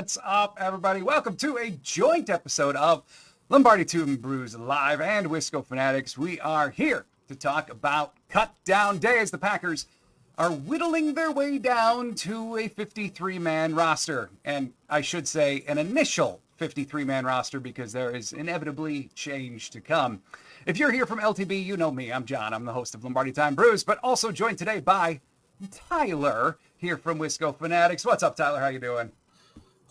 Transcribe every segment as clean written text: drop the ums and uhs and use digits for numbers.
What's up, everybody? Welcome to a joint episode of Lombardi Time Brews Live and Wisco Fanatics. We are here to talk about cutdown day as the Packers are whittling their way down to a 53-man roster. And I should say an initial 53-man roster because there is inevitably change to come. If you're here from LTB, you know me. I'm John. I'm the host of Lombardi Time Brews, but also joined today by Tyler here from Wisco Fanatics. What's up, Tyler? How you doing?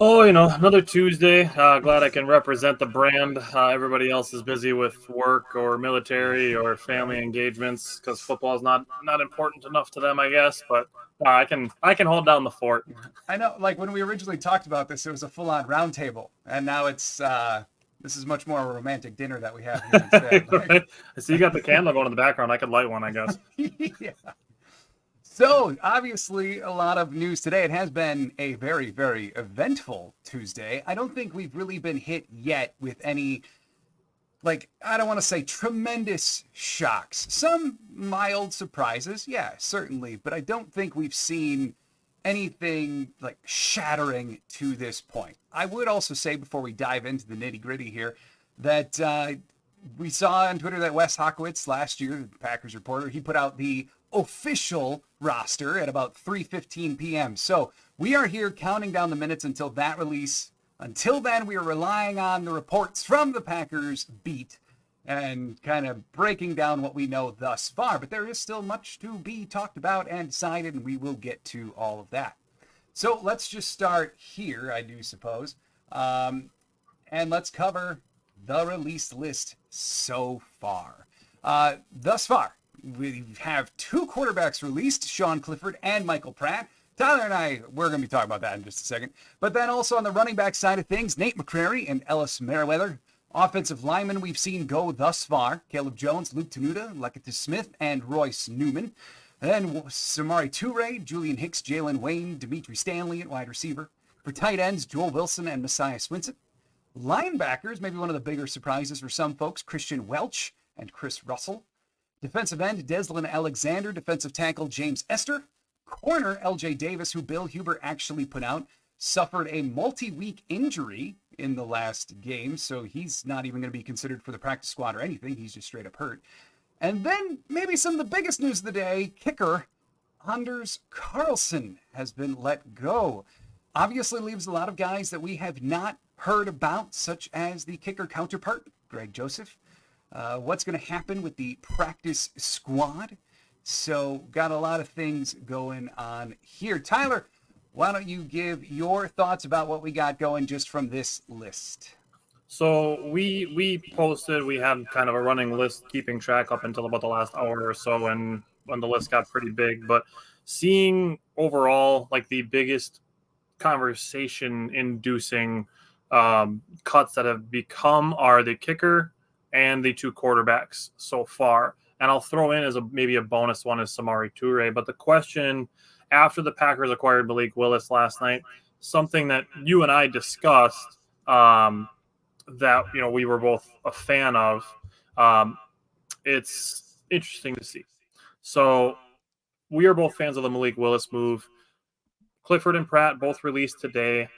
Oh, another Tuesday. Glad I can represent the brand. Everybody else is busy with work or military or family engagements because football is not important enough to them, I guess. But I can hold down the fort. I know, like when we originally talked about this, it was a full-on round table, and now it's this is much more a romantic dinner that we have here instead. Right? I see you got the candle going in the background. I could light one, I guess. Yeah. So, obviously, a lot of news today. It has been a very, very eventful Tuesday. I don't think we've really been hit yet with any, I don't want to say tremendous shocks. Some mild surprises, yeah, certainly. But I don't think we've seen anything, shattering to this point. I would also say, before we dive into the nitty-gritty here, that we saw on Twitter that Wes Hawkowitz last year, the Packers reporter, he put out the official roster at about 3:15 p.m. So we are here counting down the minutes until that release. Until then, we are relying on the reports from the Packers beat and kind of breaking down what we know thus far. But there is still much to be talked about and decided, and we will get to all of that. So let's just start here, I do suppose. And let's cover the release list so far. Thus far, we have two quarterbacks released, Sean Clifford and Michael Pratt. Tyler and we're going to be talking about that in just a second. But then also on the running back side of things, Nate McCrary and Ellis Merriweather. Offensive linemen we've seen go thus far, Caleb Jones, Luke Tenuta, Leketa Smith, and Royce Newman. Then Samari Toure, Julian Hicks, Jalen Wayne, Dimitri Stanley at wide receiver. For tight ends, Joel Wilson and Messiah Swinson. Linebackers, maybe one of the bigger surprises for some folks, Christian Welch and Chris Russell. Defensive end, Deslin Alexander. Defensive tackle, James Esther. Corner, LJ Davis, who Bill Huber actually put out, suffered a multi-week injury in the last game, so he's not even going to be considered for the practice squad or anything. He's just straight up hurt. And then maybe some of the biggest news of the day, kicker Anders Carlson has been let go. Obviously leaves a lot of guys that we have not heard about, such as the kicker counterpart, Greg Joseph. What's going to happen with the practice squad? So got a lot of things going on here. Tyler, why don't you give your thoughts about what we got going just from this list? So we posted, we had kind of a running list keeping track up until about the last hour or so when the list got pretty big. But seeing overall the biggest conversation-inducing cuts that have become are the kicker and the two quarterbacks so far. And I'll throw in as maybe a bonus one is Samari Toure. But the question after the Packers acquired Malik Willis last night, something that you and I discussed that we were both a fan of, it's interesting to see. So we are both fans of the Malik Willis move. Clifford and Pratt both released today.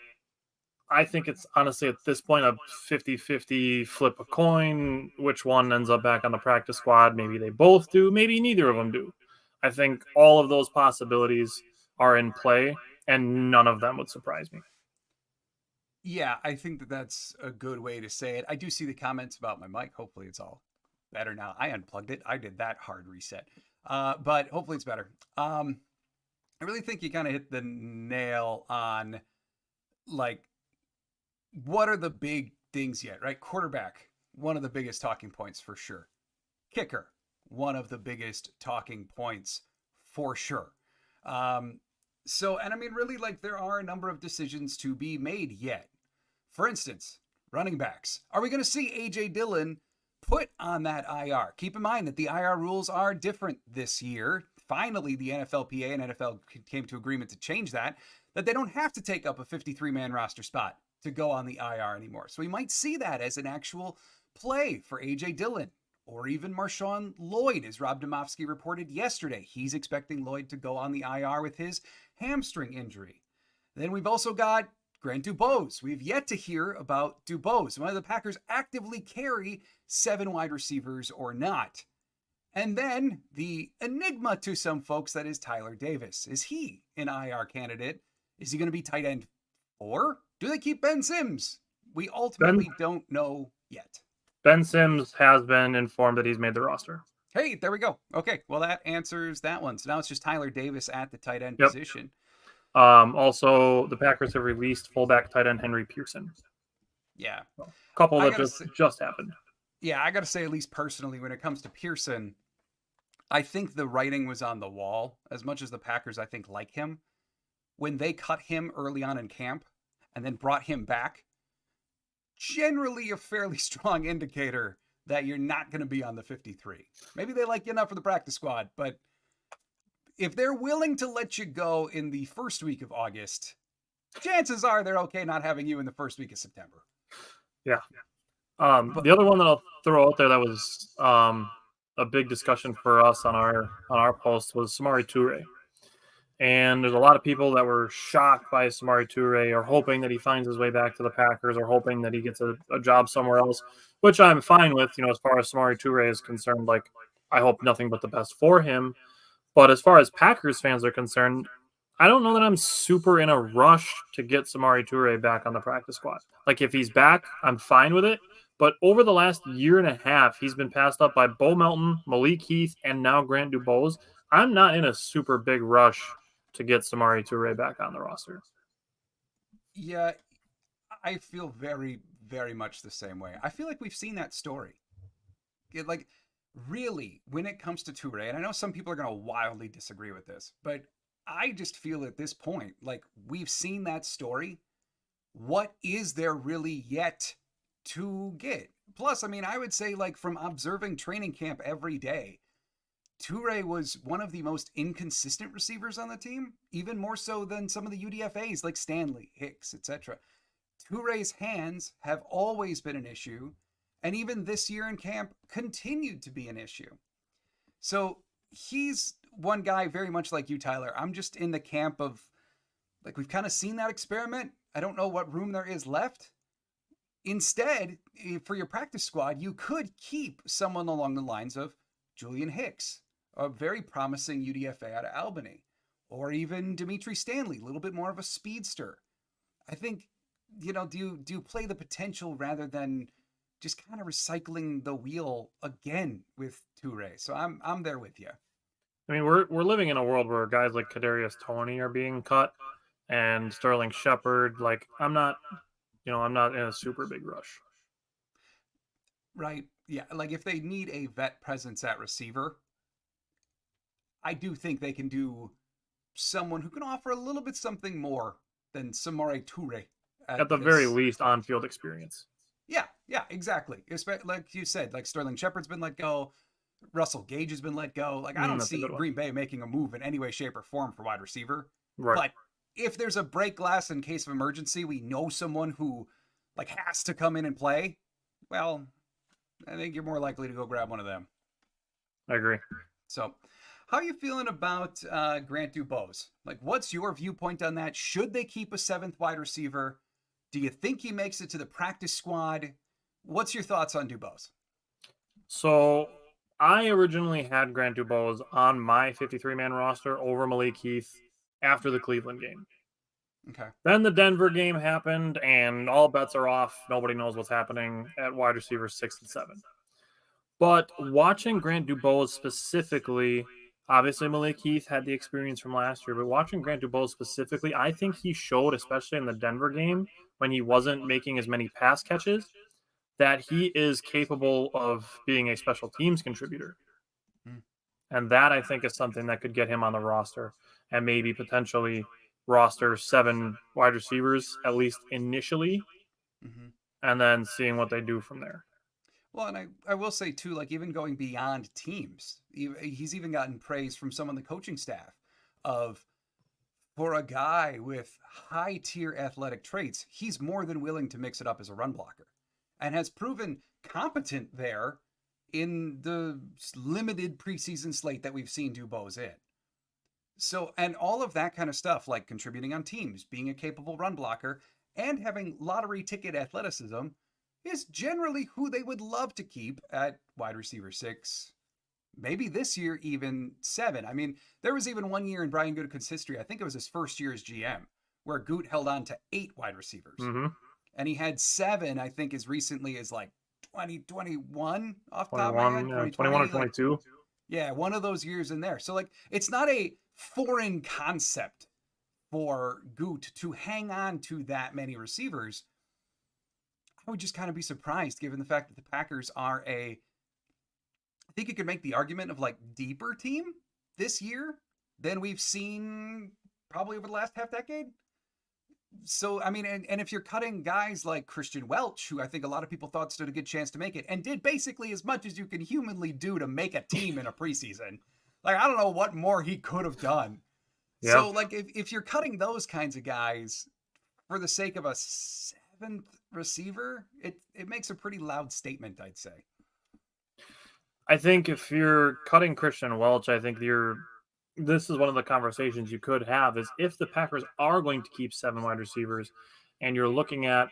I think it's honestly at this point a 50-50 flip a coin. Which one ends up back on the practice squad? Maybe they both do. Maybe neither of them do. I think all of those possibilities are in play, and none of them would surprise me. Yeah, I think that's a good way to say it. I do see the comments about my mic. Hopefully it's all better now. I unplugged it. I did that hard reset. But hopefully it's better. I really think you kind of hit the nail on, what are the big things yet, right? Quarterback, one of the biggest talking points for sure. Kicker, one of the biggest talking points for sure. Really, there are a number of decisions to be made yet. For instance, running backs. Are we going to see A.J. Dillon put on that IR? Keep in mind that the IR rules are different this year. Finally, the NFLPA and NFL came to agreement to change that they don't have to take up a 53-man roster spot to go on the IR anymore. So we might see that as an actual play for A.J. Dillon or even Marshawn Lloyd, as Rob Domofsky reported yesterday. He's expecting Lloyd to go on the IR with his hamstring injury. Then we've also got Grant Dubose. We've yet to hear about Dubose. Whether the Packers actively carry 7 wide receivers or not. And then the enigma to some folks, that is Tyler Davis. Is he an IR candidate? Is he going to be tight end 4? Do they keep Ben Sims? We ultimately don't know yet. Ben Sims has been informed that he's made the roster. Hey, there we go. Okay, well, that answers that one. So now it's just Tyler Davis at the tight end position. Also, the Packers have released fullback tight end Henry Pearson. Yeah. A couple that just happened. Yeah, I got to say, at least personally, when it comes to Pearson, I think the writing was on the wall. As much as the Packers, I think, like him, when they cut him early on in camp and then brought him back, generally a fairly strong indicator that you're not going to be on the 53. Maybe they like you enough for the practice squad, but if they're willing to let you go in the first week of August, chances are they're okay not having you in the first week of September. Yeah. The other one that I'll throw out there that was a big discussion for us on our post was Samori Toure. And there's a lot of people that were shocked by Samori Toure, or hoping that he finds his way back to the Packers, or hoping that he gets a job somewhere else, which I'm fine with. As far as Samori Toure is concerned, like, I hope nothing but the best for him. But as far as Packers fans are concerned, I don't know that I'm super in a rush to get Samori Toure back on the practice squad. Like, if he's back, I'm fine with it. But over the last year and a half, he's been passed up by Bo Melton, Malik Heath, and now Grant Dubose. I'm not in a super big rush to get Samori Toure back on the roster. Yeah, I feel very, very much the same way. I feel like we've seen that story. Like, really, when it comes to Toure, and I know some people are going to wildly disagree with this, but I just feel at this point, like, we've seen that story. What is there really yet to get? Plus, I mean, I would say, like, from observing training camp every day, Toure was one of the most inconsistent receivers on the team, even more so than some of the UDFAs like Stanley, Hicks, etc. Toure's hands have always been an issue, and even this year in camp continued to be an issue. So he's one guy very much like you, Tyler. I'm just in the camp of, like, we've kind of seen that experiment. I don't know what room there is left. Instead, for your practice squad, you could keep someone along the lines of Julian Hicks, a very promising UDFA out of Albany, or even Dimitri Stanley, a little bit more of a speedster. I think, do you play the potential rather than just kind of recycling the wheel again with Toure? So I'm there with you. I mean, we're living in a world where guys like Kadarius Toney are being cut, and Sterling Shepard. Like, I'm not in a super big rush. Right. Yeah. Like, if they need a vet presence at receiver, I do think they can do someone who can offer a little bit something more than Samori Toure. At the very least, on-field experience. Yeah, exactly. Like you said, like Sterling Shepard's been let go. Russell Gage has been let go. Like, I don't see Green Bay making a move in any way, shape, or form for wide receiver. Right. But if there's a break glass in case of emergency, we know someone who, like, has to come in and play, well, I think you're more likely to go grab one of them. I agree. So, how are you feeling about Grant Dubose? Like, what's your viewpoint on that? Should they keep a 7th wide receiver? Do you think he makes it to the practice squad? What's your thoughts on Dubose? So, I originally had Grant Dubose on my 53-man roster over Malik Heath after the Cleveland game. Okay. Then the Denver game happened, and all bets are off. Nobody knows what's happening at wide receivers 6 and 7. But watching Grant Dubose specifically, obviously Malik Heath had the experience from last year, but watching Grant Dubose specifically, I think he showed, especially in the Denver game, when he wasn't making as many pass catches, that he is capable of being a special teams contributor. And that, I think, is something that could get him on the roster and maybe potentially roster 7 wide receivers, at least initially, and then seeing what they do from there. Well, and I will say, too, like, even going beyond teams, he's even gotten praise from some on the coaching staff of, for a guy with high-tier athletic traits, he's more than willing to mix it up as a run blocker and has proven competent there in the limited preseason slate that we've seen Dubose in. So, and all of that kind of stuff, like contributing on teams, being a capable run blocker, and having lottery ticket athleticism is generally who they would love to keep at wide receiver 6. Maybe this year even 7. I mean, there was even one year in Brian Gutekunst's history, I think it was his first year as GM, where Gut held on to 8 wide receivers. Mm-hmm. And he had 7, I think, as recently as like 2021 off the top of my 21, head. yeah, 2020, 21 or 22. yeah, one of those years in there. So, like, it's not a foreign concept for Gut to hang on to that many receivers. I would just kind of be surprised given the fact that the Packers are I think you could make the argument of like deeper team this year than we've seen probably over the last half decade. So, I mean, and if you're cutting guys like Christian Welch, who I think a lot of people thought stood a good chance to make it and did basically as much as you can humanly do to make a team in a preseason, like, I don't know what more he could have done. Yeah. So, like, if you're cutting those kinds of guys for the sake of a 7th receiver, it makes a pretty loud statement, I'd say. I think if you're cutting Christian Welch, I think this is one of the conversations you could have is if the Packers are going to keep 7 wide receivers and you're looking at,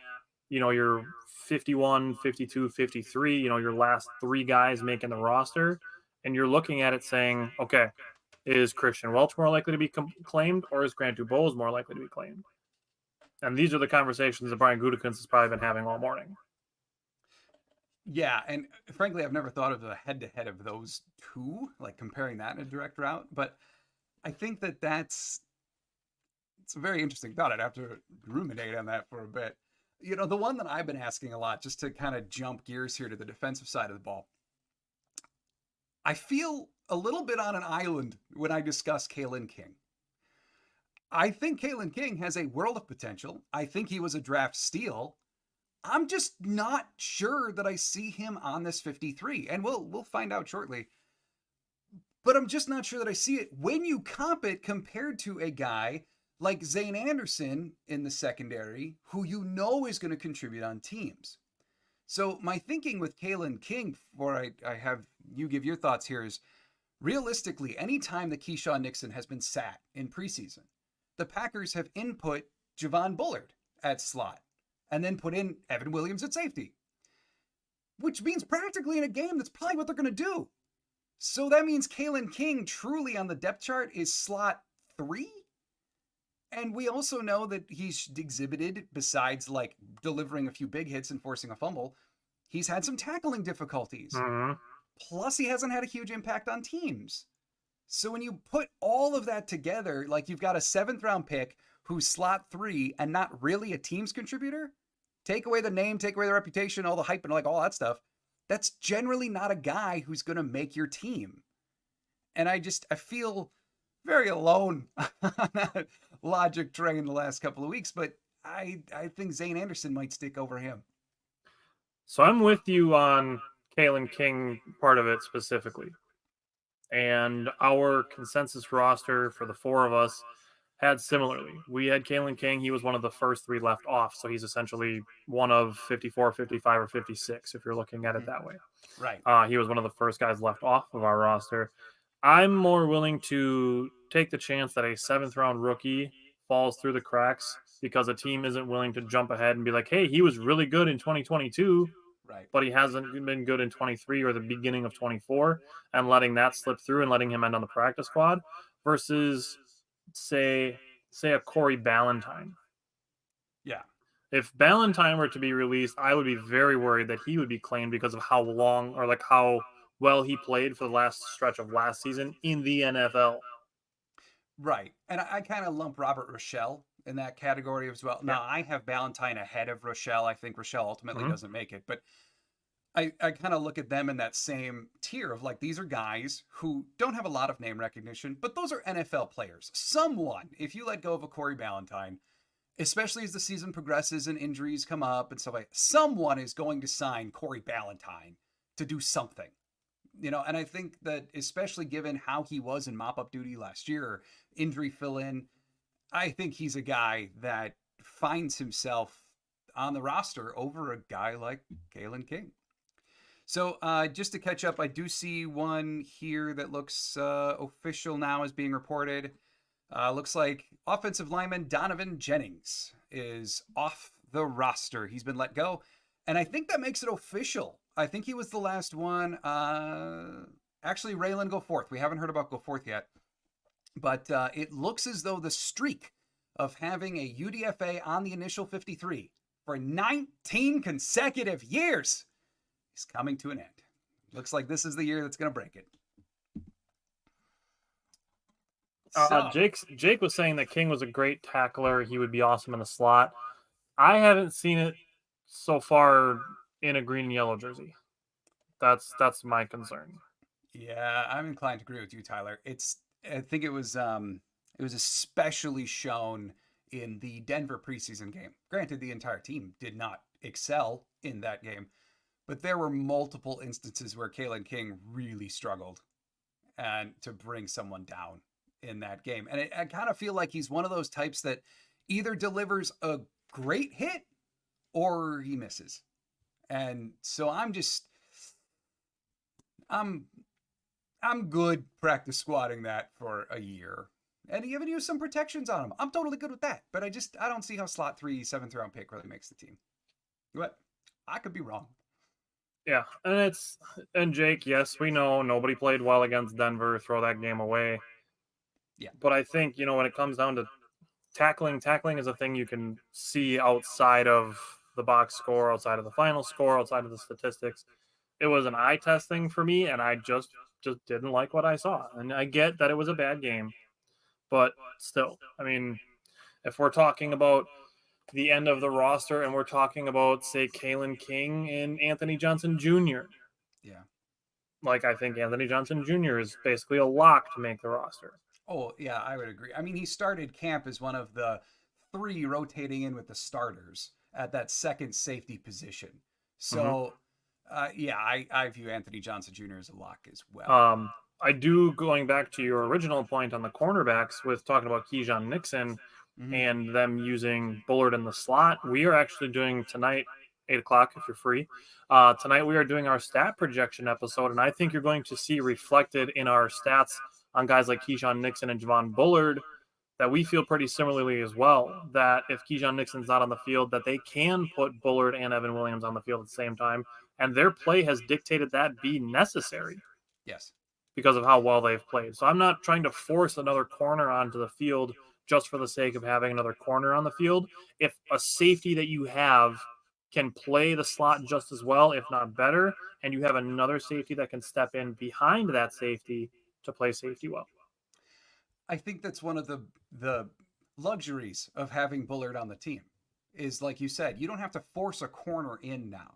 your 51, 52, 53, your last 3 guys making the roster, and you're looking at it saying, okay, is Christian Welch more likely to be claimed or is Grant Dubose more likely to be claimed? And these are the conversations that Brian Gutekunst has probably been having all morning. Yeah, and frankly, I've never thought of the head-to-head of those two, like comparing that in a direct route. But I think it's a very interesting thought. I'd have to ruminate on that for a bit. The one that I've been asking a lot, just to kind of jump gears here to the defensive side of the ball, I feel a little bit on an island when I discuss Kalen King. I think Kalen King has a world of potential. I think he was a draft steal. I'm just not sure that I see him on this 53, and we'll find out shortly. But I'm just not sure that I see it when you comp it compared to a guy like Zane Anderson in the secondary, who is going to contribute on teams. So my thinking with Kalen King, before I have you give your thoughts here, is realistically, any time that Keyshawn Nixon has been sat in preseason, the Packers have input Javon Bullard at slot and then put in Evan Williams at safety, which means practically in a game, that's probably what they're going to do. So that means Kalen King truly on the depth chart is slot 3. And we also know that he's exhibited, besides like delivering a few big hits and forcing a fumble, he's had some tackling difficulties. Mm-hmm. Plus, he hasn't had a huge impact on teams. So when you put all of that together, like you've got a 7th round pick who's slot 3 and not really a team's contributor, take away the name, take away the reputation, all the hype and like all that stuff, that's generally not a guy who's going to make your team. And I feel very alone on that logic train the last couple of weeks, but I think Zane Anderson might stick over him. So I'm with you on Kalen King part of it specifically. And our consensus roster for the 4 of us had similarly. We had Kalen King. He was one of the first 3 left off. So he's essentially one of 54, 55, or 56, if you're looking at it that way. Right. He was one of the first guys left off of our roster. I'm more willing to take the chance that a 7th round rookie falls through the cracks because a team isn't willing to jump ahead and be like, hey, he was really good in 2022. Right. But he hasn't been good in 23 or the beginning of 24, and letting that slip through and letting him end on the practice squad versus say a Corey Ballantyne. Yeah. If Ballantyne were to be released, I would be very worried that he would be claimed because of how long or like how well he played for the last stretch of last season in the NFL. Right. And I kind of lump Robert Rochelle in that category as well. Now, I have Ballantyne ahead of Rochelle. I think Rochelle ultimately doesn't make it, but I kind of look at them in that same tier of like, these are guys who don't have a lot of name recognition, but those are NFL players. Someone, if you let go of a Corey Ballantyne, especially as the season progresses and injuries come up and stuff like that, someone is going to sign Corey Ballantyne to do something. And I think that especially given how he was in mop-up duty last year, injury fill-in, I think he's a guy that finds himself on the roster over a guy like Kalen King. So just to catch up, I do see one here that looks official now as being reported. Looks like offensive lineman Donovan Jennings is off the roster. He's been let go. And I think that makes it official. I think he was the last one. Actually, Raylan Goforth. We haven't heard about Goforth yet. But it looks as though the streak of having a UDFA on the initial 53 for 19 consecutive years is coming to an end. Looks like this is the year that's going to break it. Jake was saying that King was a great tackler. He would be awesome in the slot. I haven't seen it so far in a green and yellow jersey. That's my concern. Yeah, I'm inclined to agree with you, Tyler. I think it was especially shown in the Denver preseason game. Granted, the entire team did not excel in that game, but there were multiple instances where Kalen King really struggled and to bring someone down in that game. And I kind of feel like he's one of those types that either delivers a great hit or he misses. And so I'm good practice squatting that for a year. And even use some protections on him. I'm totally good with that. But I don't see how slot 3, 7th round pick really makes the team. But I could be wrong. Yeah, and Jake, yes, we know nobody played well against Denver, throw that game away. Yeah. But I think, when it comes down to tackling is a thing you can see outside of the box score, outside of the final score, outside of the statistics. It was an eye test thing for me, and I just didn't like what I saw. And I get that it was a bad game, but still, if we're talking about the end of the roster and we're talking about, say, Kalen King and Anthony Johnson Jr. Yeah. I think Anthony Johnson Jr. is basically a lock to make the roster. Oh, yeah, I would agree. He started camp as one of the 3 rotating in with the starters at that second safety position. So, I view Anthony Johnson Jr. as a lock as well. I do, going back to your original point on the cornerbacks with talking about Keyshawn Nixon and them using Bullard in the slot, we are actually doing tonight, 8 o'clock if you're free. Tonight we are doing our stat projection episode, and I think you're going to see reflected in our stats on guys like Keyshawn Nixon and Javon Bullard that we feel pretty similarly as well, that if Keyshawn Nixon's not on the field, that they can put Bullard and Evan Williams on the field at the same time, and their play has dictated that be necessary. Yes. Because of how well they've played. So I'm not trying to force another corner onto the field just for the sake of having another corner on the field. If a safety that you have can play the slot just as well, if not better, and you have another safety that can step in behind that safety to play safety well. I think that's one of the luxuries of having Bullard on the team is, like you said, you don't have to force a corner in now.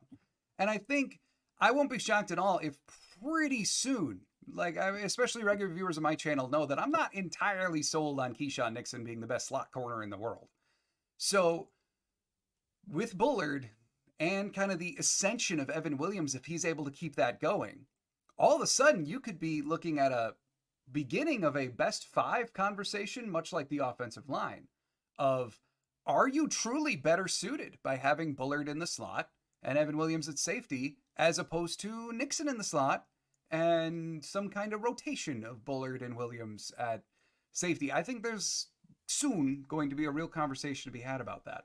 And I think I won't be shocked at all if pretty soon, especially regular viewers of my channel know that I'm not entirely sold on Keyshawn Nixon being the best slot corner in the world. So with Bullard and kind of the ascension of Evan Williams, if he's able to keep that going, all of a sudden you could be looking at a beginning of a best 5 conversation, much like the offensive line, of are you truly better suited by having Bullard in the slot and Evan Williams at safety as opposed to Nixon in the slot and some kind of rotation of Bullard and Williams at safety? I think there's soon going to be a real conversation to be had about that.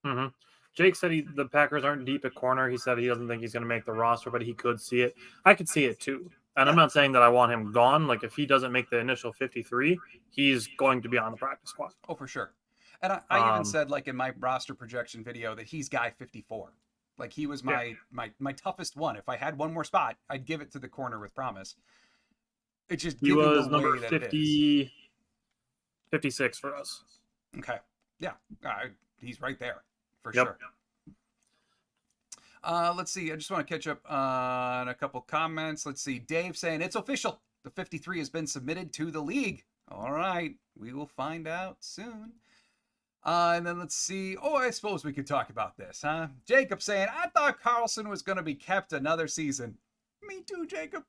Mm-hmm. Jake said the Packers aren't deep at corner. He said he doesn't think he's going to make the roster, but he could see it. I could see it too. And I'm not saying that I want him gone. If he doesn't make the initial 53, he's going to be on the practice squad. Oh, for sure. And I even said, in my roster projection video, that he's guy 54. He was my toughest one. If I had one more spot, I'd give it to the corner with promise. It's just he was the number way that 50, 56 for us. Okay. Yeah. He's right there for sure. Let's see. I just want to catch up on a couple comments. Let's see. Dave saying it's official. The 53 has been submitted to the league. All right. We will find out soon. And then let's see. Oh, I suppose we could talk about this, huh? Jacob saying, I thought Carlson was going to be kept another season. Me too, Jacob.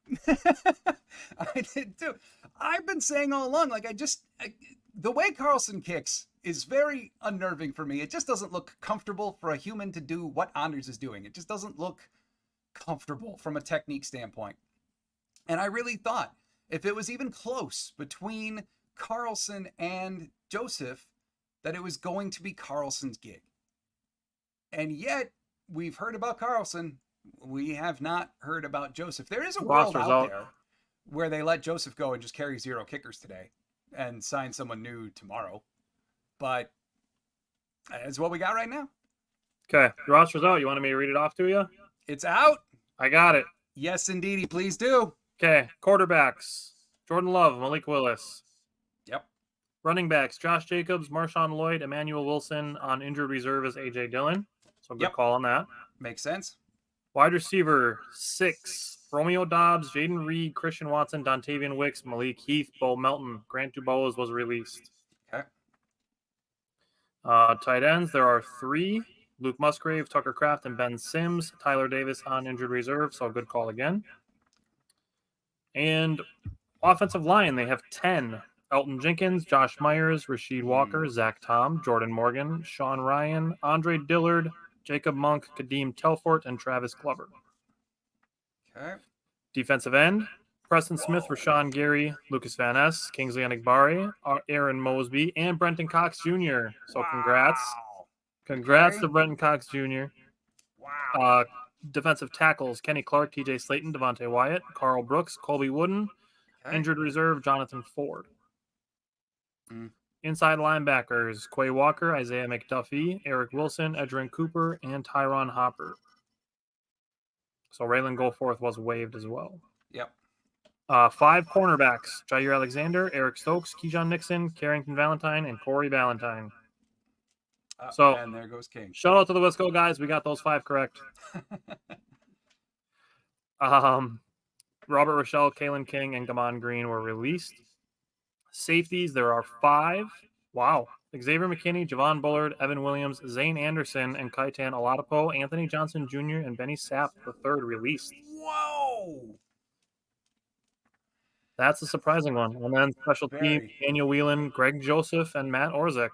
I did too. I've been saying all along, the way Carlson kicks is very unnerving for me. It just doesn't look comfortable for a human to do what Anders is doing. It just doesn't look comfortable from a technique standpoint. And I really thought if it was even close between Carlson and Joseph, that it was going to be Carlson's gig. And yet, we've heard about Carlson. We have not heard about Joseph. There is a world out there where they let Joseph go and just carry 0 kickers today and sign someone new tomorrow. But that's what we got right now. Okay, the roster's out. You wanted me to read it off to you? It's out. I got it. Yes, indeedy. Please do. Okay, quarterbacks. Jordan Love, Malik Willis. Yep. Running backs, Josh Jacobs, Marshawn Lloyd, Emmanuel Wilson. On injured reserve is A.J. Dillon. So good call on that. Makes sense. Wide receiver, 6. Romeo Dobbs, Jaden Reed, Christian Watson, Dontavian Wicks, Malik Heath, Bo Melton. Grant Dubose was released. Okay. Tight ends, there are 3. Luke Musgrave, Tucker Kraft, and Ben Sims. Tyler Davis on injured reserve, so good call again. And offensive line, they have 10. Elton Jenkins, Josh Myers, Rasheed Walker, Zach Tom, Jordan Morgan, Sean Ryan, Andre Dillard, Jacob Monk, Kadeem Telfort, and Travis Glover. Okay. Defensive end, Preston Smith, Rashawn Gary, Lucas Van Ness, Kingsley Enagbari, Aaron Mosby, and Brenton Cox Jr. So congrats. Congrats to Brenton Cox Jr. Wow. Defensive tackles, Kenny Clark, TJ Slayton, Devontae Wyatt, Carl Brooks, Colby Wooden. Okay. Injured reserve, Jonathan Ford. Inside linebackers, Quay Walker, Isaiah McDuffie, Eric Wilson, Edrin Cooper, and Tyron Hopper. So Raylan Goforth was waived as well. Yep. 5 cornerbacks, Jair Alexander, Eric Stokes, Keyshawn Nixon, Carrington Valentine, and Corey Valentine. And there goes King. Shout out to the Wisco guys. We got those 5 correct. Robert Rochelle, Kalen King, and Gamon Green were released. Safeties, there are 5. Wow. Xavier McKinney, Javon Bullard, Evan Williams, Zane Anderson, and Kaitan Oladipo, Anthony Johnson Jr., and Benny Sapp, the 3rd, released. Whoa! That's a surprising one. And then special team, Daniel Whelan, Greg Joseph, and Matt Orzek.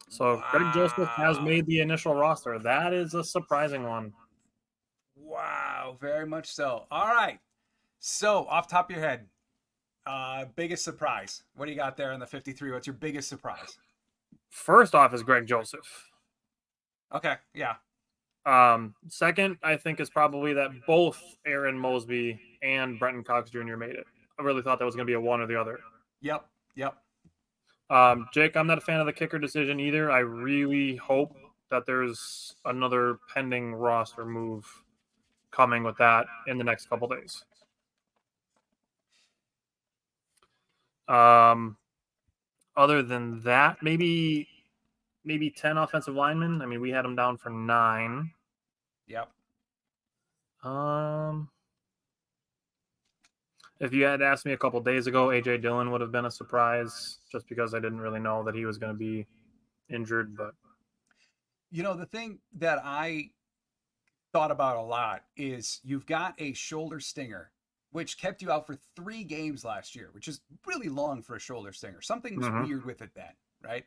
So Greg Joseph has made the initial roster. That is a surprising one. Wow, very much so. All right. So, off top of your head, biggest surprise. What do you got there in the 53? What's your biggest surprise? First off is Greg Joseph. Okay, yeah. Second, I think, is probably that both Aaron Mosby and Brenton Cox Jr. made it. I really thought that was going to be a one or the other. Yep. Jake, I'm not a fan of the kicker decision either. I really hope that there's another pending roster move coming with that in the next couple days. Other than that, maybe 10 offensive linemen. I mean, we had them down for 9. Yep. If you had asked me a couple days ago, A.J. Dillon would have been a surprise just because I didn't really know that he was going to be injured. But the thing that I thought about a lot is you've got a shoulder stinger, which kept you out for 3 games last year, which is really long for a shoulder stinger. Something's weird with it then, right?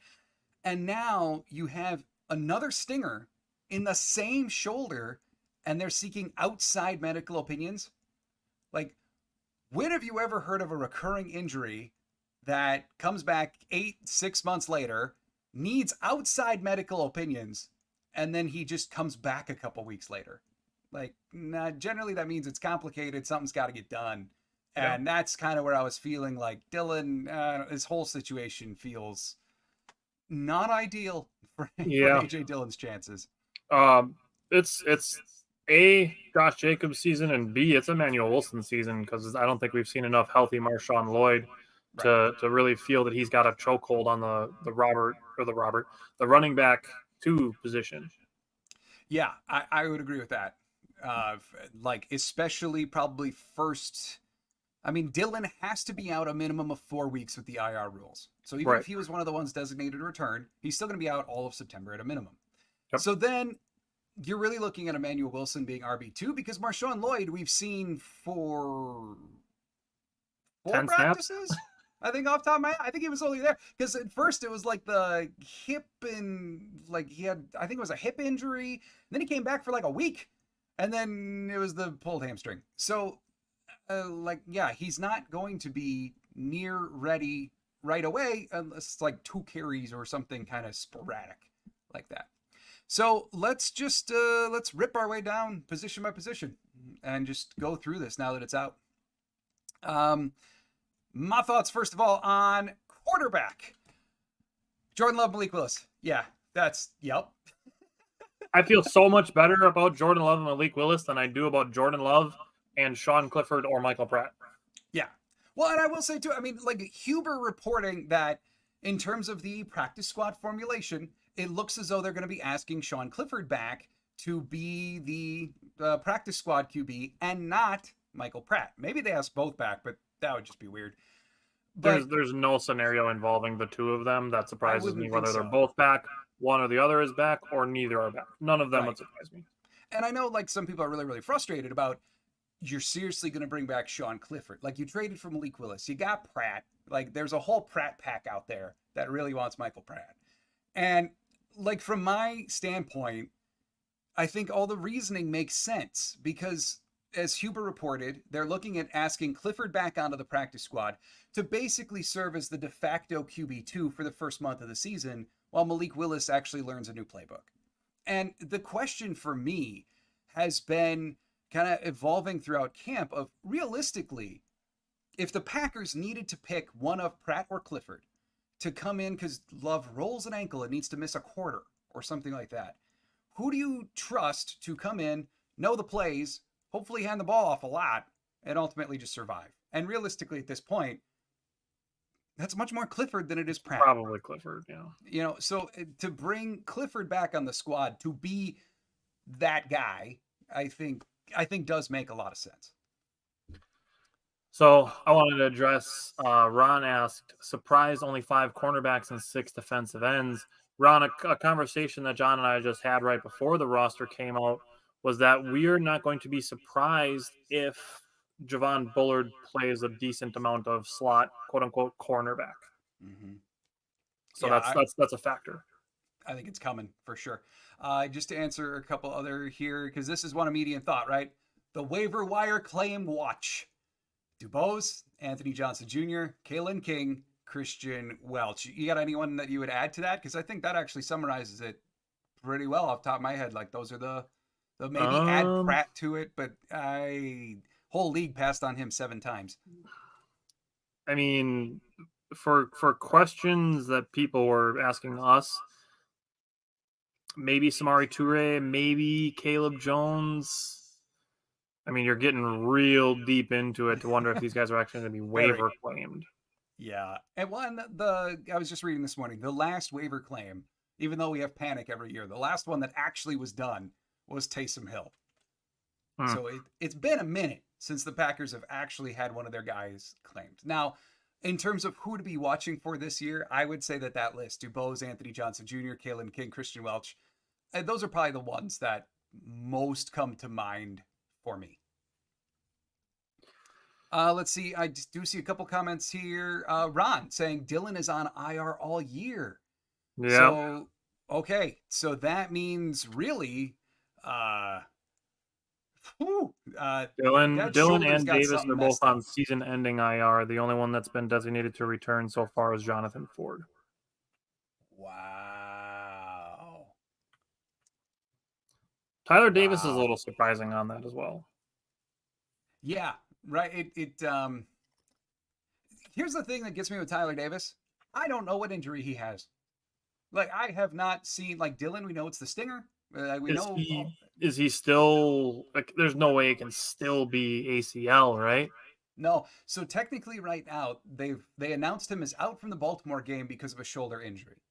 And now you have another stinger in the same shoulder, and they're seeking outside medical opinions. Like, when have you ever heard of a recurring injury that comes back 6 months later, needs outside medical opinions, and then he just comes back a couple weeks later? Like, generally that means it's complicated. Something's got to get done. And that's kind of where I was feeling like Dillon, his whole situation feels not ideal for A.J. Dillon's chances. It's A, Josh Jacobs season, and B, it's Emmanuel Wilson season, because I don't think we've seen enough healthy Marshawn Lloyd to really feel that he's got a chokehold on the running back 2 position. Yeah, I would agree with that. Especially probably first. I mean, Dillon has to be out a minimum of 4 weeks with the IR rules. So even if he was one of the ones designated to return, he's still going to be out all of September at a minimum. Yep. So then you're really looking at Emmanuel Wilson being RB2, because Marshawn Lloyd we've seen for 4 practices. I think off the top of my head, I think he was only there because at first it was like the hip and he had, I think it was a hip injury. And then he came back for like a week, and then it was the pulled hamstring. So he's not going to be near ready right away unless it's like 2 carries or something kind of sporadic like that. So let's just let's rip our way down position by position and just go through this now that it's out. My thoughts first of all on quarterback. Jordan Love, Malik Willis. Yeah, that's yep. I feel so much better about Jordan Love and Malik Willis than I do about Jordan Love and Sean Clifford or Michael Pratt. Yeah. Well, and I will say too, I mean, like Huber reporting that in terms of the practice squad formulation, it looks as though they're going to be asking Sean Clifford back to be the practice squad QB and not Michael Pratt. Maybe they ask both back, but that would just be weird. But There's no scenario involving the two of them that surprises me, whether they're so. both back, one or the other is back, or neither are back. None of them would surprise me. And I know like some people are really, really frustrated about you're seriously going to bring back Sean Clifford. Like you traded for Malik Willis. You got Pratt. Like there's a whole Pratt pack out there that really wants Michael Pratt. And like from my standpoint, I think all the reasoning makes sense because as Huber reported, they're looking at asking Clifford back onto the practice squad to basically serve as the de facto QB2 for the first month of the season while Malik Willis actually learns a new playbook. And the question for me has been kind of evolving throughout camp of realistically, if the Packers needed to pick one of Pratt or Clifford to come in because Love rolls an ankle and needs to miss a quarter or something like that, who do you trust to come in, know the plays, hopefully hand the ball off a lot, and ultimately just survive? And realistically at this point, that's much more Clifford than it is Pratt. Probably Clifford, yeah. You know, so to bring Clifford back on the squad to be that guy, I think does make a lot of sense. So I wanted to address, Ron asked, surprised only 5 cornerbacks and 6 defensive ends. Ron, a conversation that John and I just had right before the roster came out was that we're not going to be surprised if Javon Bullard plays a decent amount of slot, quote unquote, cornerback. Mm-hmm. So yeah, that's a factor. I think it's coming for sure. Just to answer a couple other here, because this is one immediate thought, right? The waiver wire claim watch. Dubose, Anthony Johnson Jr., Kalen King, Christian Welch. You got anyone that you would add to that? Because I think that actually summarizes it pretty well off the top of my head. Like those are the maybe add Pratt to it, but whole league passed on him 7 times. I mean, for questions that people were asking us, maybe Samori Toure, maybe Caleb Jones. I mean, you're getting real deep into it to wonder if these guys are actually going to be waiver claimed. Yeah. And one, I was just reading this morning, the last waiver claim, even though we have panic every year, the last one that actually was done was Taysom Hill. So it's been a minute since the Packers have actually had one of their guys claimed. Now, in terms of who to be watching for this year, I would say that list, Dubose, Anthony Johnson Jr., Kalen King, Christian Welch, those are probably the ones that most come to mind for me. Let's see. I just do see a couple comments here. Ron saying Dylan is on IR all year. Yeah. So, okay. So that means really, Dylan and Davis are both on season-ending IR. The only one that's been designated to return so far is Jonathan Ford. Wow. Tyler Davis is a little surprising on that as well. Yeah, right. Here's the thing that gets me with Tyler Davis. I don't know what injury he has. Like, I have not seen, like, Dylan, we know it's the stinger. Is he still, like, there's no way it can still be ACL, right? No. So technically right now, they announced him as out from the Baltimore game because of a shoulder injury.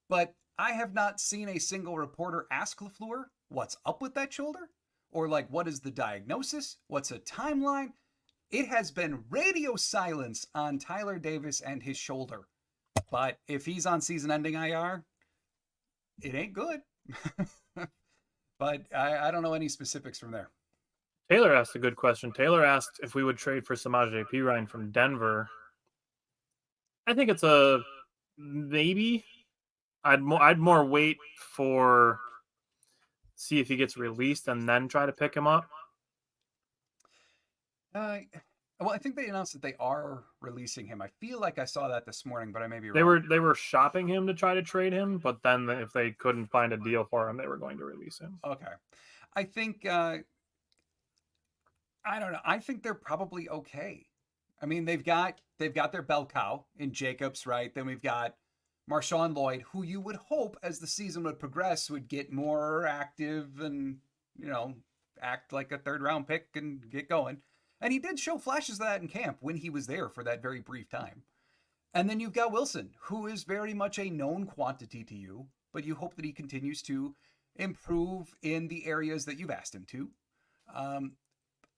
But I have not seen a single reporter ask LaFleur what's up with that shoulder, or like, what is the diagnosis? What's a timeline? It has been radio silence on Tyler Davis and his shoulder. But if he's on season-ending IR, it ain't good. But I don't know any specifics from there. Taylor asked a good question. Taylor asked if we would trade for Samaje Perine from Denver. I think it's a maybe. I'd more wait for see if he gets released and then try to pick him up. Well, I think they announced that they are releasing him. I feel like I saw that this morning, but I may be They wrong. were shopping him to try to trade him, but then if they couldn't find a deal for him, they were going to release him. Okay. I think I don't know. I think they're probably okay. I mean, they've got their bell cow in Jacobs, right? Then we've got Marshawn Lloyd, who you would hope as the season would progress would get more active and, you know, act like a third round pick and get going. And he did show flashes of that in camp when he was there for that very brief time. And then you've got Wilson, who is very much a known quantity to you, but you hope that he continues to improve in the areas that you've asked him to. Um,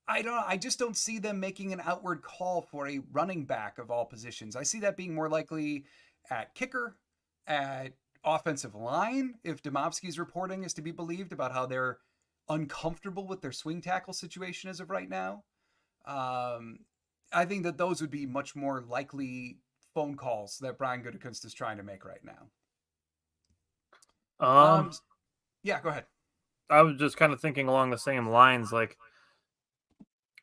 I don't know. I just don't see them making an outward call for a running back of all positions. I see that being more likely at kicker, at offensive line, if Domofsky's reporting is to be believed about how they're uncomfortable with their swing tackle situation as of right now. I think that those would be much more likely phone calls that Brian Gutekunst is trying to make right now. Yeah, go ahead. I was just kind of thinking along the same lines, like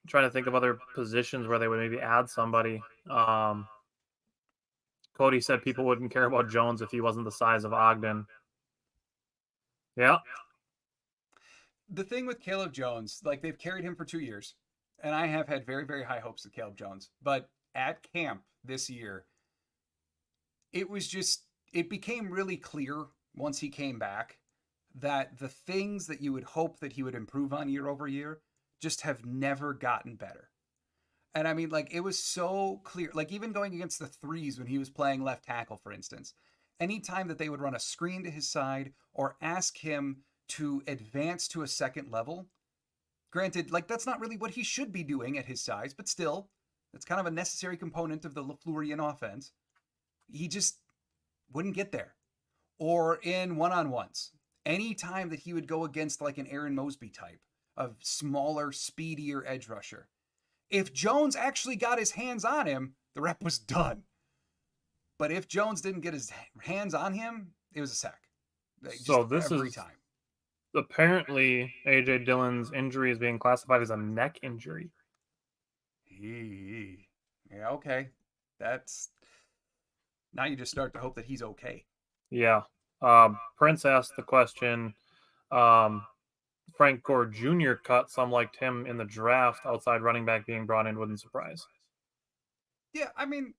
trying to think of other positions where they would maybe add somebody. Cody said people wouldn't care about Jones if he wasn't the size of Ogden. Yeah. The thing with Caleb Jones, like they've carried him for 2 years, and I have had very, very high hopes of Caleb Jones. But at camp this year, it became really clear once he came back that the things that you would hope that he would improve on year over year just have never gotten better. And I mean, like, it was so clear. Like, even going against the threes when he was playing left tackle, for instance, anytime that they would run a screen to his side or ask him to advance to a second level, granted, like, that's not really what he should be doing at his size, but still, that's kind of a necessary component of the LaFleurian offense. He just wouldn't get there. Or in one-on-ones, anytime that he would go against like an Aaron Mosby type of smaller, speedier edge rusher, if Jones actually got his hands on him, the rep was done. But if Jones didn't get his hands on him, it was a sack. So this every is time. Apparently AJ Dillon's injury is being classified as a neck injury. Yeah, okay. That's now you just start to hope that he's okay. Yeah. Prince asked the question. Frank Gore Jr. cut. Some liked him in the draft. Outside running back being brought in wouldn't surprise. Yeah, I mean,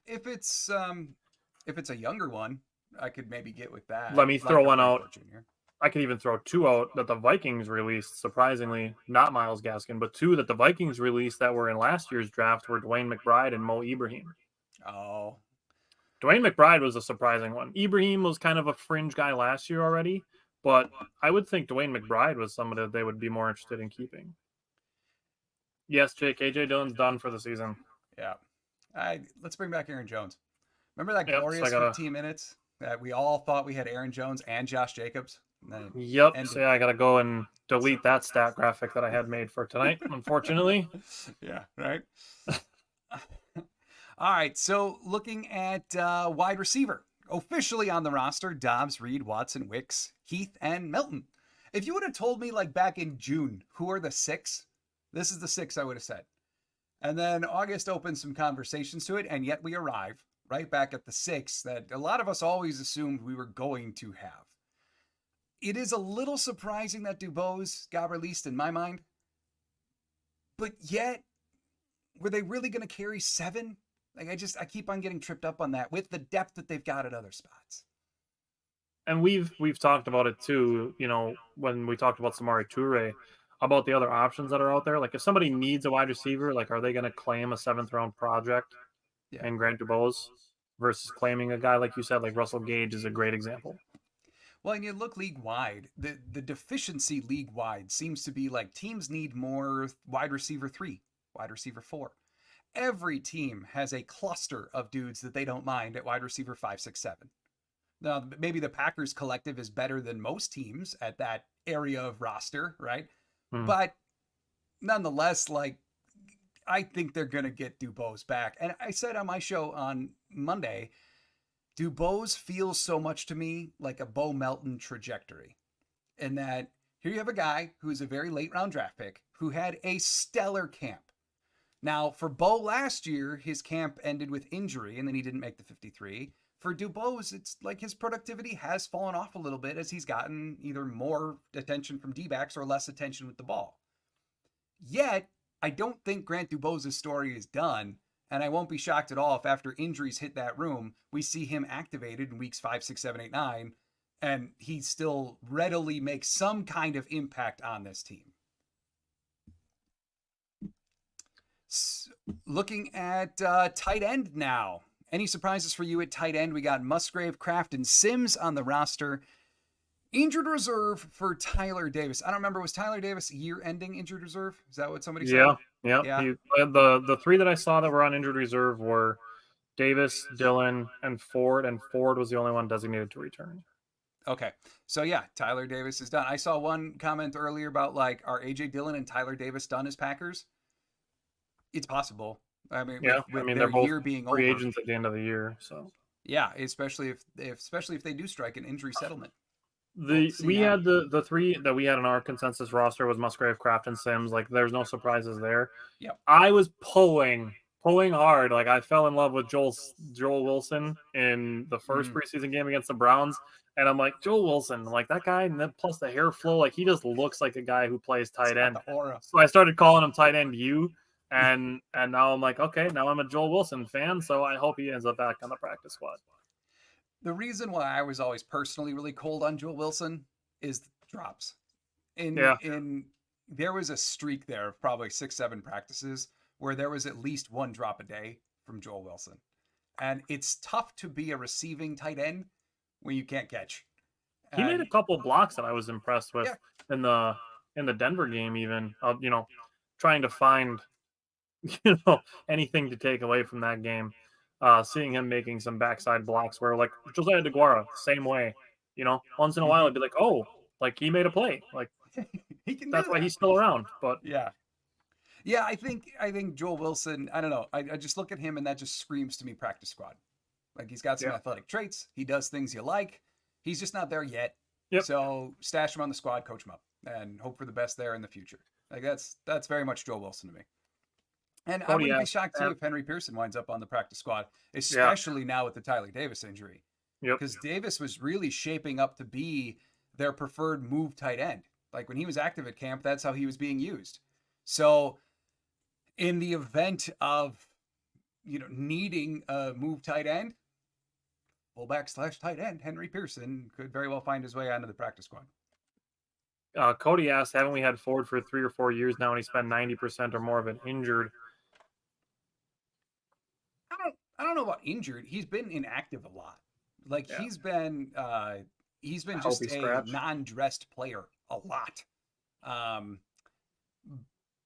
if it's a younger one, I could maybe get with that. Let me throw one out. Jr. I could even throw two out that the Vikings released, surprisingly, not Myles Gaskin, but two that the Vikings released that were in last year's draft were Dwayne McBride and Mo Ibrahim. Oh. Dwayne McBride was a surprising one. Ibrahim was kind of a fringe guy last year already, but I would think Dwayne McBride was somebody that they would be more interested in keeping. Yes, Jake, AJ Dillon's done for the season. Yeah. Let's bring back Aaron Jones. Remember that glorious 15 minutes that we all thought we had Aaron Jones and Josh Jacobs? Yep. So yeah, I got to go and delete that stat graphic that I had made for tonight, unfortunately. Yeah, right. All right, so looking at wide receiver, officially on the roster, Dobbs, Reed, Watson, Wicks, Heath, and Melton. If you would have told me like back in June, who are the six? This is the six I would have said. And then August opened some conversations to it, and yet we arrive right back at the six that a lot of us always assumed we were going to have. It is a little surprising that Dubose got released in my mind, but yet, were they really going to carry seven? Like, I keep on getting tripped up on that with the depth that they've got at other spots. And we've talked about it too, you know, when we talked about Samori Toure, about the other options that are out there. Like, if somebody needs a wide receiver, like, are they going to claim a 7th round project and Grant Dubose versus claiming a guy, like you said, like Russell Gage is a great example. Well, and you look league-wide, the deficiency league-wide seems to be like teams need more wide receiver 3, wide receiver 4. Every team has a cluster of dudes that they don't mind at wide receiver 5, 6, 7. Now, maybe the Packers collective is better than most teams at that area of roster, right? But nonetheless, like, I think they're going to get Dubose back. And I said on my show on Monday, Dubose feels so much to me like a Bo Melton trajectory. In that here you have a guy who's a very late round draft pick who had a stellar camp. Now, for Bo last year, his camp ended with injury and then he didn't make the 53. For Dubose, it's like his productivity has fallen off a little bit as he's gotten either more attention from D-backs or less attention with the ball. Yet, I don't think Grant Dubose's story is done, and I won't be shocked at all if after injuries hit that room, we see him activated in weeks 5, 6, 7, 8, 9, and he still readily makes some kind of impact on this team. Looking at tight end now. Any surprises for you at tight end? We got Musgrave, Kraft, and Sims on the roster. Injured reserve for Tyler Davis. I don't remember. Was Tyler Davis year-ending injured reserve? Is that what somebody said? Yeah. The three that I saw that were on injured reserve were Davis, Dillon, and Ford was the only one designated to return. Okay. So, yeah, Tyler Davis is done. I saw one comment earlier about, like, are A.J. Dillon and Tyler Davis done as Packers? It's possible. I mean, with they're both year being free over. agents at the end of the year. So yeah, especially if they do strike an injury settlement. We had the three that we had in our consensus roster was Musgrave, Kraft, and Sims. Like, there's no surprises there. Yep. I was pulling hard. Like, I fell in love with Joel Wilson in the first preseason game against the Browns, and I'm like, Joel Wilson, like that guy, and then plus the hair flow, like he just looks like a guy who plays tight end. The aura. So I started calling him tight end U. And now I'm like, okay, now I'm a Joel Wilson fan, so I hope he ends up back on the practice squad. The reason why I was always personally really cold on Joel Wilson is drops. There was a streak there of probably 6-7 practices where there was at least one drop a day from Joel Wilson. And it's tough to be a receiving tight end when you can't catch. He made a couple blocks that I was impressed with in the Denver game, even trying to find anything to take away from that game. Seeing him making some backside blocks where, like, Josiah DeGuara, same way. Once in a while I'd be like, oh, like he made a play. Like that's why he's still around. But yeah, I think Joel Wilson, I don't know. I just look at him and that just screams to me practice squad. Like, he's got some athletic traits. He does things you like. He's just not there yet. Yep. So stash him on the squad, coach him up, and hope for the best there in the future. Like, that's very much Joel Wilson to me. And I wouldn't be shocked, too, if Henry Pearson winds up on the practice squad, especially now with the Tyler Davis injury. Because Davis was really shaping up to be their preferred move tight end. Like, when he was active at camp, that's how he was being used. So, in the event of, needing a move tight end, fullback / tight end, Henry Pearson could very well find his way onto the practice squad. Cody asked, haven't we had Ford for 3 or 4 years now and he spent 90% or more of it injured? I don't know about injured. He's been inactive a lot. Like, he's been just a non-dressed player a lot.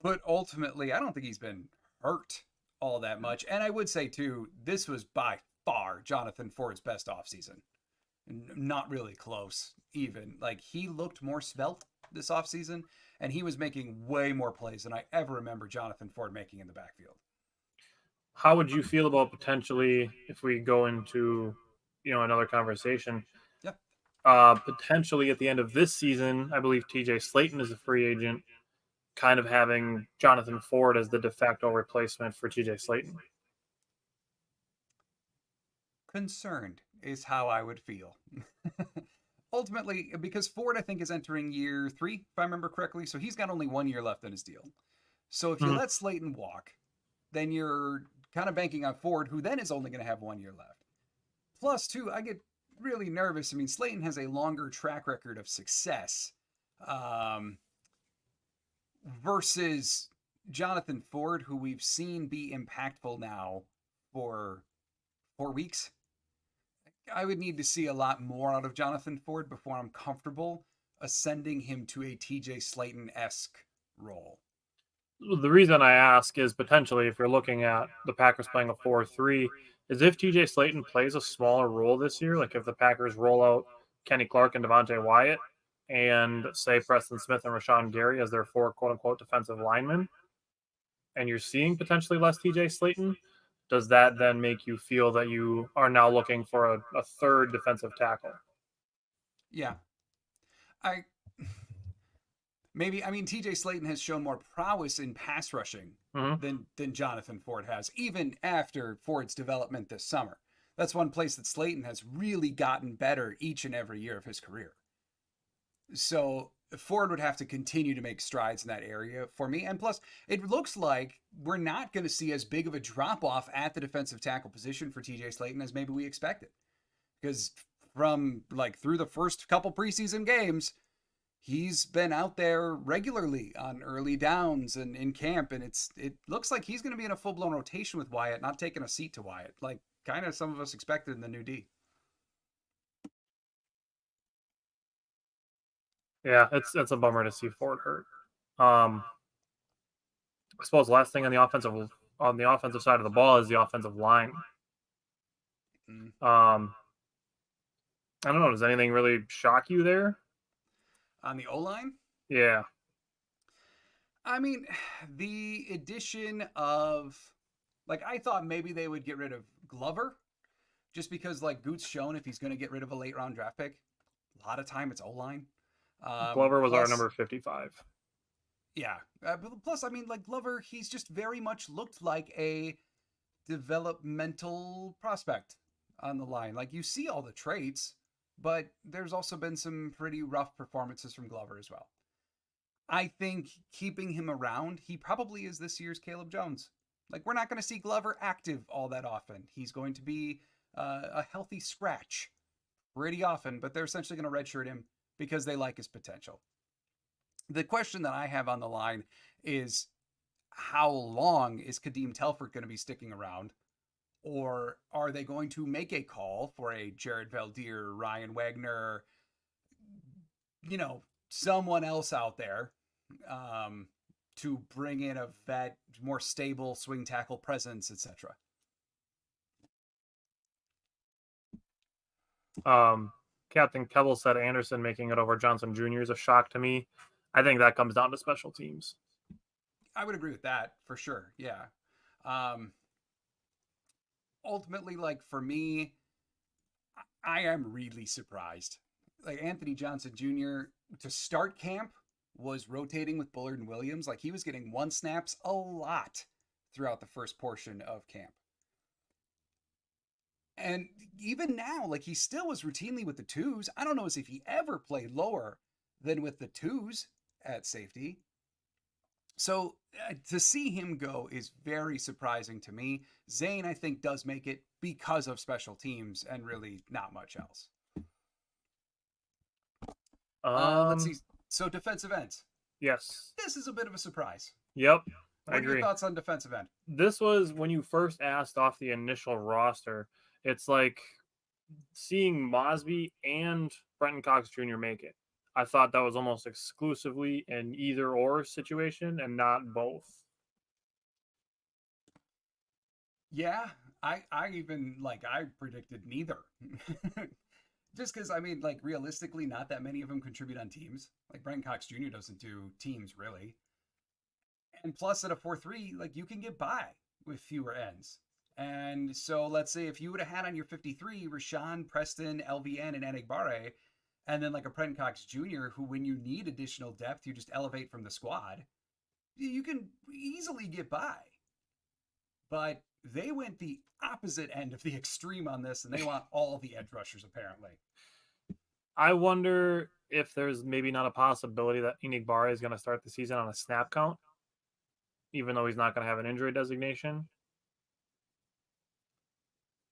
But ultimately, I don't think he's been hurt all that much. And I would say, too, this was by far Jonathan Ford's best offseason. Not really close, even. Like, he looked more svelte this offseason, and he was making way more plays than I ever remember Jonathan Ford making in the backfield. How would you feel about potentially, if we go into, another conversation? Yeah. Potentially at the end of this season, I believe TJ Slayton is a free agent, kind of having Jonathan Ford as the de facto replacement for TJ Slayton. Concerned is how I would feel. Ultimately, because Ford, I think, is entering year 3, if I remember correctly. So he's got only 1 year left in his deal. So if you let Slayton walk, then you're kind of banking on Ford, who then is only going to have 1 year left. Plus, too, I get really nervous. I mean, Slayton has a longer track record of success versus Jonathan Ford, who we've seen be impactful now for 4 weeks. I would need to see a lot more out of Jonathan Ford before I'm comfortable ascending him to a TJ Slayton-esque role. The reason I ask is potentially if you're looking at the Packers playing a 4-3, is if TJ Slayton plays a smaller role this year, like if the Packers roll out Kenny Clark and Devontae Wyatt and say Preston Smith and Rashawn Gary as their 4 quote-unquote defensive linemen, and you're seeing potentially less TJ Slayton, does that then make you feel that you are now looking for a third defensive tackle? Yeah. Maybe, I mean, TJ Slayton has shown more prowess in pass rushing Hmm. than Jonathan Ford has, even after Ford's development this summer. That's one place that Slayton has really gotten better each and every year of his career. So Ford would have to continue to make strides in that area for me. And plus, it looks like we're not going to see as big of a drop off at the defensive tackle position for TJ Slayton as maybe we expected. Because from like through the first couple preseason games, he's been out there regularly on early downs and in camp, and it looks like he's going to be in a full blown rotation with Wyatt, not taking a seat to Wyatt, like kind of some of us expected in the new D. Yeah, it's a bummer to see Ford hurt. Um, I suppose last thing on the offensive side of the ball is the offensive line. Mm. I don't know. Does anything really shock you there? On the O line, Yeah, I mean, the addition of like I thought maybe they would get rid of Glover just because like Goot's shown if he's going to get rid of a late round draft pick, a lot of time it's O line. Glover was our Plus, number 55. yeah. Plus, I mean, like Glover, he's just very much looked like a developmental prospect on the line. Like you see all the traits, but there's also been some pretty rough performances from Glover as well. I think keeping him around, he probably is this year's Caleb Jones. Like we're not going to see Glover active all that often. He's going to be a healthy scratch pretty often, but they're essentially going to redshirt him because they like his potential. The question that I have on the line is how long is Kadeem Telford going to be sticking around? Or are they going to make a call for a Jared Valdir, Ryan Wagner, someone else out there um, to bring in a vet, more stable swing tackle presence, etc.? Captain Kettle said Anderson making it over Johnson Jr. is a shock to me. I think that comes down to special teams. I would agree with that for sure. Yeah. Um, Ultimately, like for me, I am really surprised. Like Anthony Johnson Jr. to start camp was rotating with Bullard and Williams. Like he was getting one snaps a lot throughout the first portion of camp. And even now, like he still was routinely with the twos. I don't know as if he ever played lower than with the twos at safety. So to see him go is very surprising to me. Zane, I think, does make it because of special teams and really not much else. Let's see. So defensive ends. Yes. This is a bit of a surprise. Yep. I What are your agree. thoughts on defensive end? This was when you first asked off the initial roster. It's like seeing Mosby and Brenton Cox Jr. make it. I thought that was almost exclusively an either or situation and not both. Yeah, I even like I predicted neither. Just because I mean, like realistically, not that many of them contribute on teams. Like Brenton Cox Jr. doesn't do teams really. And plus, at a 4-3, like you can get by with fewer ends. And so let's say if you would have had on your 53 Rashawn, Preston, LVN, and Enigbare, and then like a Brenton Cox Jr., who when you need additional depth, you just elevate from the squad, you can easily get by. But they went the opposite end of the extreme on this, and they want all the edge rushers apparently. I wonder if there's maybe not a possibility that Enigbare is going to start the season on a snap count, even though he's not going to have an injury designation.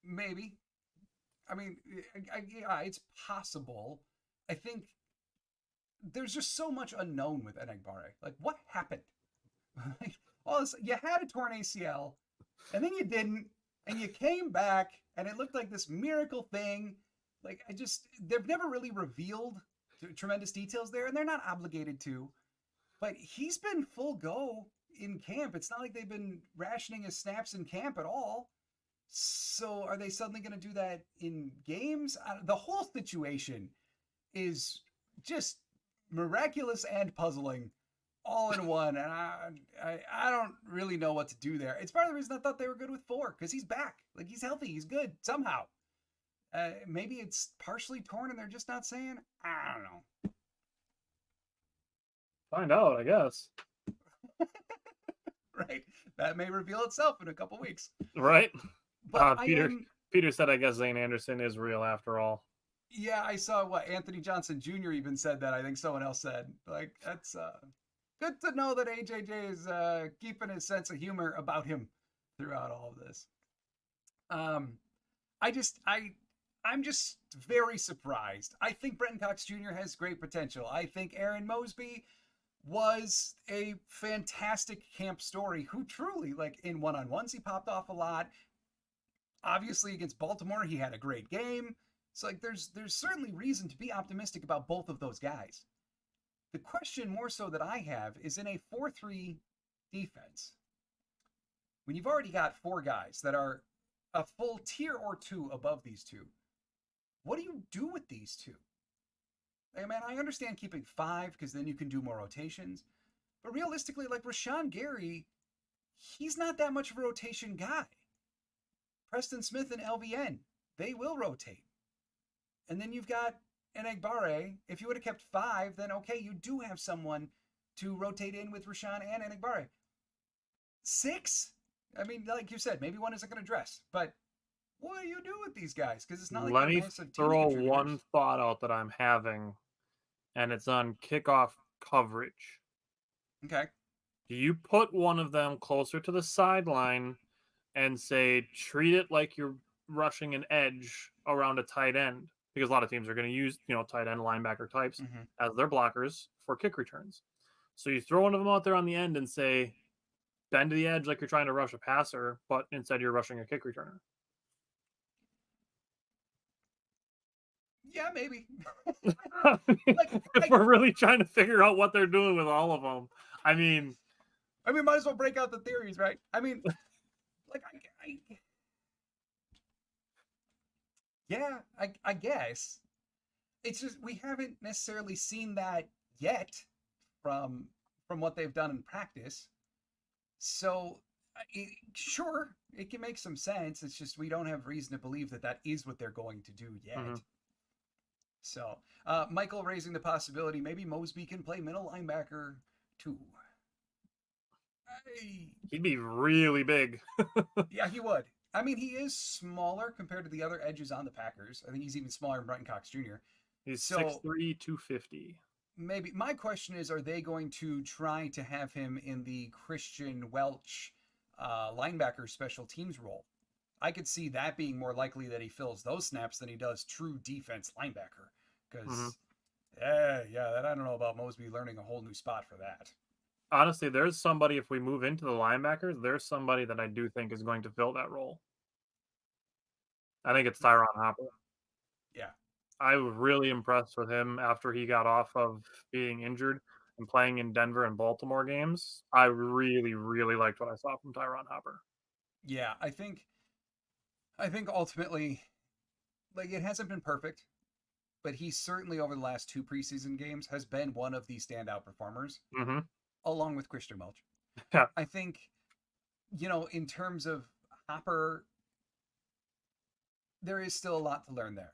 Maybe. I mean, yeah, it's possible. I think there's just so much unknown with Enigbare. Like, what happened? All this, you had a torn ACL, and then you didn't, and you came back, and it looked like this miracle thing. Like, they've never really revealed tremendous details there, and they're not obligated to. But he's been full go in camp. It's not like they've been rationing his snaps in camp at all. So are they suddenly going to do that in games? The whole situation is just miraculous and puzzling all in one. And I don't really know what to do there. It's part of the reason I thought they were good with 4 because he's back. Like he's healthy. He's good somehow. Maybe it's partially torn and they're just not saying. I don't know. Find out, I guess. Right? That may reveal itself in a couple weeks. Right? But Peter said, I guess Zane Anderson is real after all. Yeah, I saw what Anthony Johnson Jr. even said that. I think someone else said. Like, that's good to know that AJJ is keeping his sense of humor about him throughout all of this. I'm just very surprised. I think Brenton Cox Jr. has great potential. I think Aaron Mosby was a fantastic camp story who truly, like, in one-on-ones, he popped off a lot. Obviously, against Baltimore, he had a great game. So, like, there's certainly reason to be optimistic about both of those guys. The question more so that I have is in a 4-3 defense, when you've already got four guys that are a full tier or two above these two, what do you do with these two? Hey, man, I understand keeping five because then you can do more rotations. But realistically, like Rashawn Gary, he's not that much of a rotation guy. Preston Smith and LVN, they will rotate. And then you've got Enagbare. If you would have kept five, then okay, you do have someone to rotate in with Rashawn and Enagbare. Six? I mean, like you said, maybe one isn't going to dress, but what do you do with these guys? Because it's not like Let me throw one thought out that I'm having, and it's on kickoff coverage. Okay. Do you put one of them closer to the sideline and say, treat it like you're rushing an edge around a tight end? Because a lot of teams are going to use, tight end linebacker types as their blockers for kick returns. So you throw one of them out there on the end and say, bend to the edge like you're trying to rush a passer, but instead you're rushing a kick returner. Yeah, maybe. If we're really trying to figure out what they're doing with all of them, I mean, might as well break out the theories, right? I mean, like, I guess it's just we haven't necessarily seen that yet from what they've done in practice. So, sure, it can make some sense. It's just we don't have reason to believe that is what they're going to do yet. Mm-hmm. So, Michael raising the possibility maybe Mosby can play middle linebacker too. He'd be really big. Yeah, he would. I mean, he is smaller compared to the other edges on the Packers. I think he's even smaller than Brenton Cox Jr. He's 6'3", 250. Maybe. My question is, are they going to try to have him in the Christian Welch linebacker special teams role? I could see that being more likely that he fills those snaps than he does true defense linebacker. Because, I don't know about Mosby learning a whole new spot for that. Honestly, there's somebody, if we move into the linebackers, there's somebody that I do think is going to fill that role. I think it's Tyron Hopper. Yeah. I was really impressed with him after he got off of being injured and playing in Denver and Baltimore games. I really, really liked what I saw from Tyron Hopper. Yeah, I think ultimately, like, it hasn't been perfect, but he certainly over the last two preseason games has been one of the standout performers, along with Christian Welch. Yeah. I think, in terms of Hopper, there is still a lot to learn there.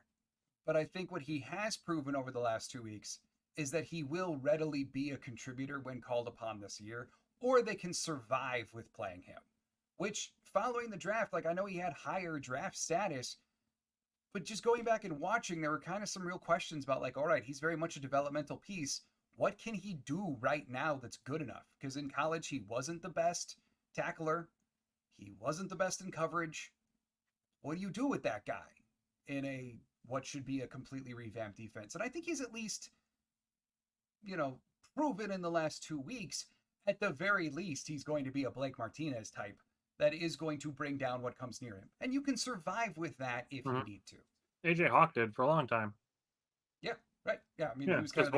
But I think what he has proven over the last 2 weeks is that he will readily be a contributor when called upon this year, or they can survive with playing him. Which, following the draft, like, I know he had higher draft status, but just going back and watching, there were kind of some real questions about, like, all right, he's very much a developmental piece. What can he do right now that's good enough? Because in college, he wasn't the best tackler. He wasn't the best in coverage. What do you do with that guy in what should be a completely revamped defense? And I think he's at least, proven in the last 2 weeks, at the very least, he's going to be a Blake Martinez type that is going to bring down what comes near him. And you can survive with that if you need to. AJ Hawk did for a long time. Yeah, right. Yeah, I mean, he was kind of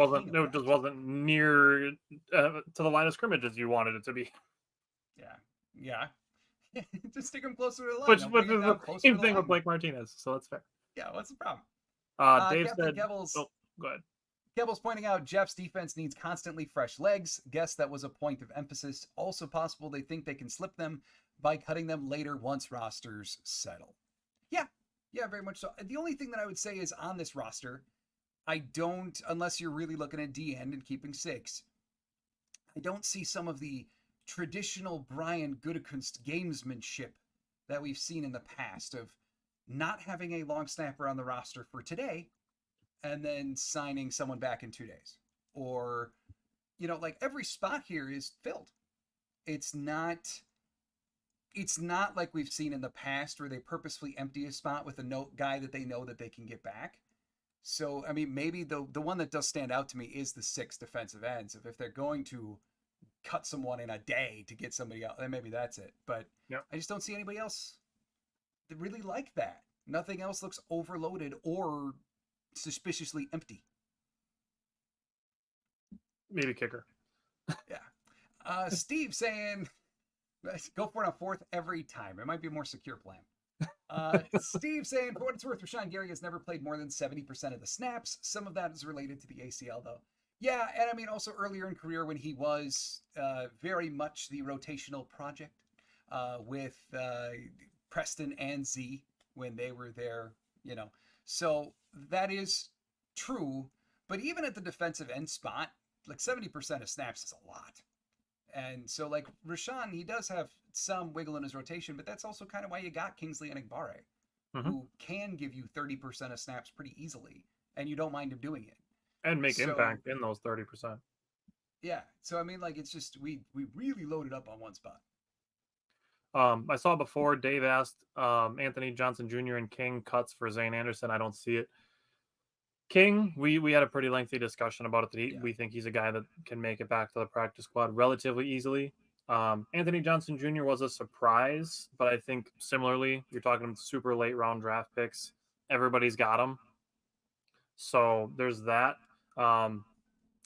just wasn't near to the line of scrimmage as you wanted it to be. Yeah. Just stick him closer to the line. Which is the same thing with Blake Martinez, so that's fair. Yeah, what's the problem? Dave said, Gebels, go ahead. Gebels pointing out Jeff's defense needs constantly fresh legs. Guess that was a point of emphasis. Also possible they think they can slip them by cutting them later once rosters settle. Yeah, very much so. The only thing that I would say is on this roster, I don't, unless you're really looking at D end and keeping 6, I don't see some of the traditional Brian Gutekunst gamesmanship that we've seen in the past of not having a long snapper on the roster for today and then signing someone back in 2 days. Or, like every spot here is filled. It's not like we've seen in the past where they purposefully empty a spot with a guy that they know that they can get back. So, I mean, maybe the one that does stand out to me is the 6 defensive ends. If they're going to cut someone in a day to get somebody else, then maybe that's it. But Yep. I just don't see anybody else that really like that. Nothing else looks overloaded or suspiciously empty. Maybe kicker. Yeah. Steve saying, go for it on 4th every time. It might be a more secure plan. Steve saying, for what it's worth, Rashawn Gary has never played more than 70% of the snaps. Some of that is related to the ACL, though. Yeah, and I mean, also earlier in career when he was very much the rotational project with Preston and Z when they were there, So that is true. But even at the defensive end spot, like 70% of snaps is a lot. And so, like, Rashawn, he does have some wiggle in his rotation, but that's also kind of why you got Kingsley Enagbare, who can give you 30% of snaps pretty easily, and you don't mind him doing it. And make impact in those 30%. Yeah. So, I mean, like, it's just, we really loaded up on one spot. I saw before Dave asked Anthony Johnson Jr. and King cuts for Zane Anderson. I don't see it. King, we had a pretty lengthy discussion about it. That we think he's a guy that can make it back to the practice squad relatively easily. Anthony Johnson Jr. was a surprise, but I think similarly, you're talking super late round draft picks. Everybody's got them. So there's that. And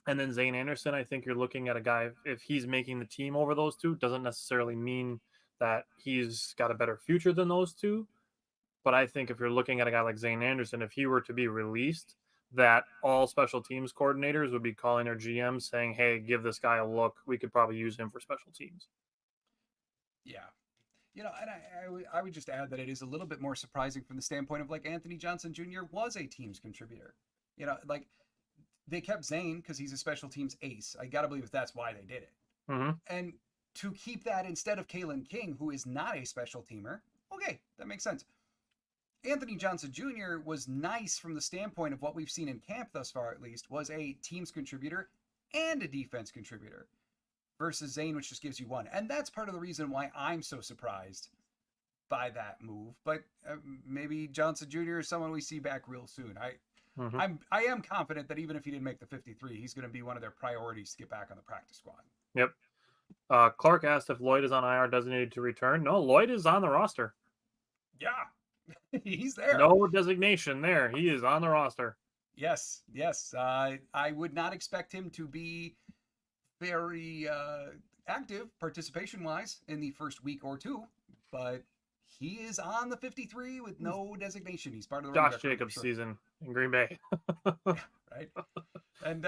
then Zane Anderson, I think you're looking at a guy, if he's making the team over those two, doesn't necessarily mean that he's got a better future than those two. But I think if you're looking at a guy like Zane Anderson, if he were to be released, that all special teams coordinators would be calling their GM saying, hey, give this guy a look. We could probably use him for special teams. Yeah. And I would just add that it is a little bit more surprising from the standpoint of, like, Anthony Johnson Jr. was a teams contributor. Like, they kept Zane because he's a special teams ace. I got to believe that's why they did it. Mm-hmm. And to keep that instead of Kalen King, who is not a special teamer, okay, that makes sense. Anthony Johnson Jr. was nice from the standpoint of what we've seen in camp thus far, at least, was a teams contributor and a defense contributor versus Zane, which just gives you one. And that's part of the reason why I'm so surprised by that move. But maybe Johnson Jr. is someone we see back real soon. I am confident that even if he didn't make the 53, he's going to be one of their priorities to get back on the practice squad. Yep. Clark asked if Lloyd is on IR designated to return. No, Lloyd is on the roster. Yeah. He's there. No designation there. He is on the roster. Yes. I would not expect him to be very active participation-wise in the first week or two, but he is on the 53 with no designation. He's part of the Josh Jacobs season in Green Bay. Yeah, right. And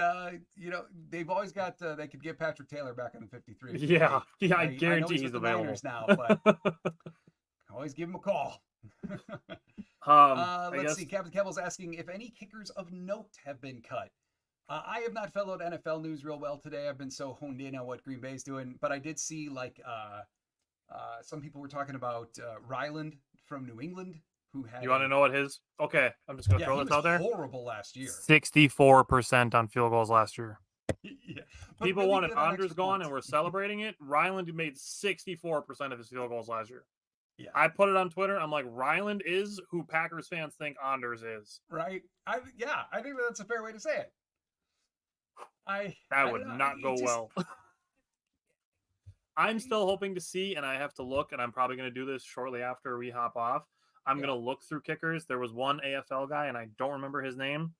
they've always got they could get Patrick Taylor back on the 53. Yeah, I guarantee he's available Niners now, but always give him a call. Let's see. Captain Kebble's asking if any kickers of note have been cut. I have not followed NFL news real well today. I've been so honed in on what Green Bay's doing, but I did see some people were talking about Ryland from New England who had. You want to know what his? Okay, I'm just gonna throw this out there. Horrible last year. 64% on field goals last year. Yeah. People really wanted Anders gone and we're celebrating it. Ryland made 64% of his field goals last year. Yeah. I put it on Twitter. I'm like, Ryland is who Packers fans think Anders is. Right. I think that's a fair way to say it. That would not go well. I'm still hoping to see, and I have to look, and I'm probably going to do this shortly after we hop off. I'm going to look through kickers. There was one AFL guy, and I don't remember his name.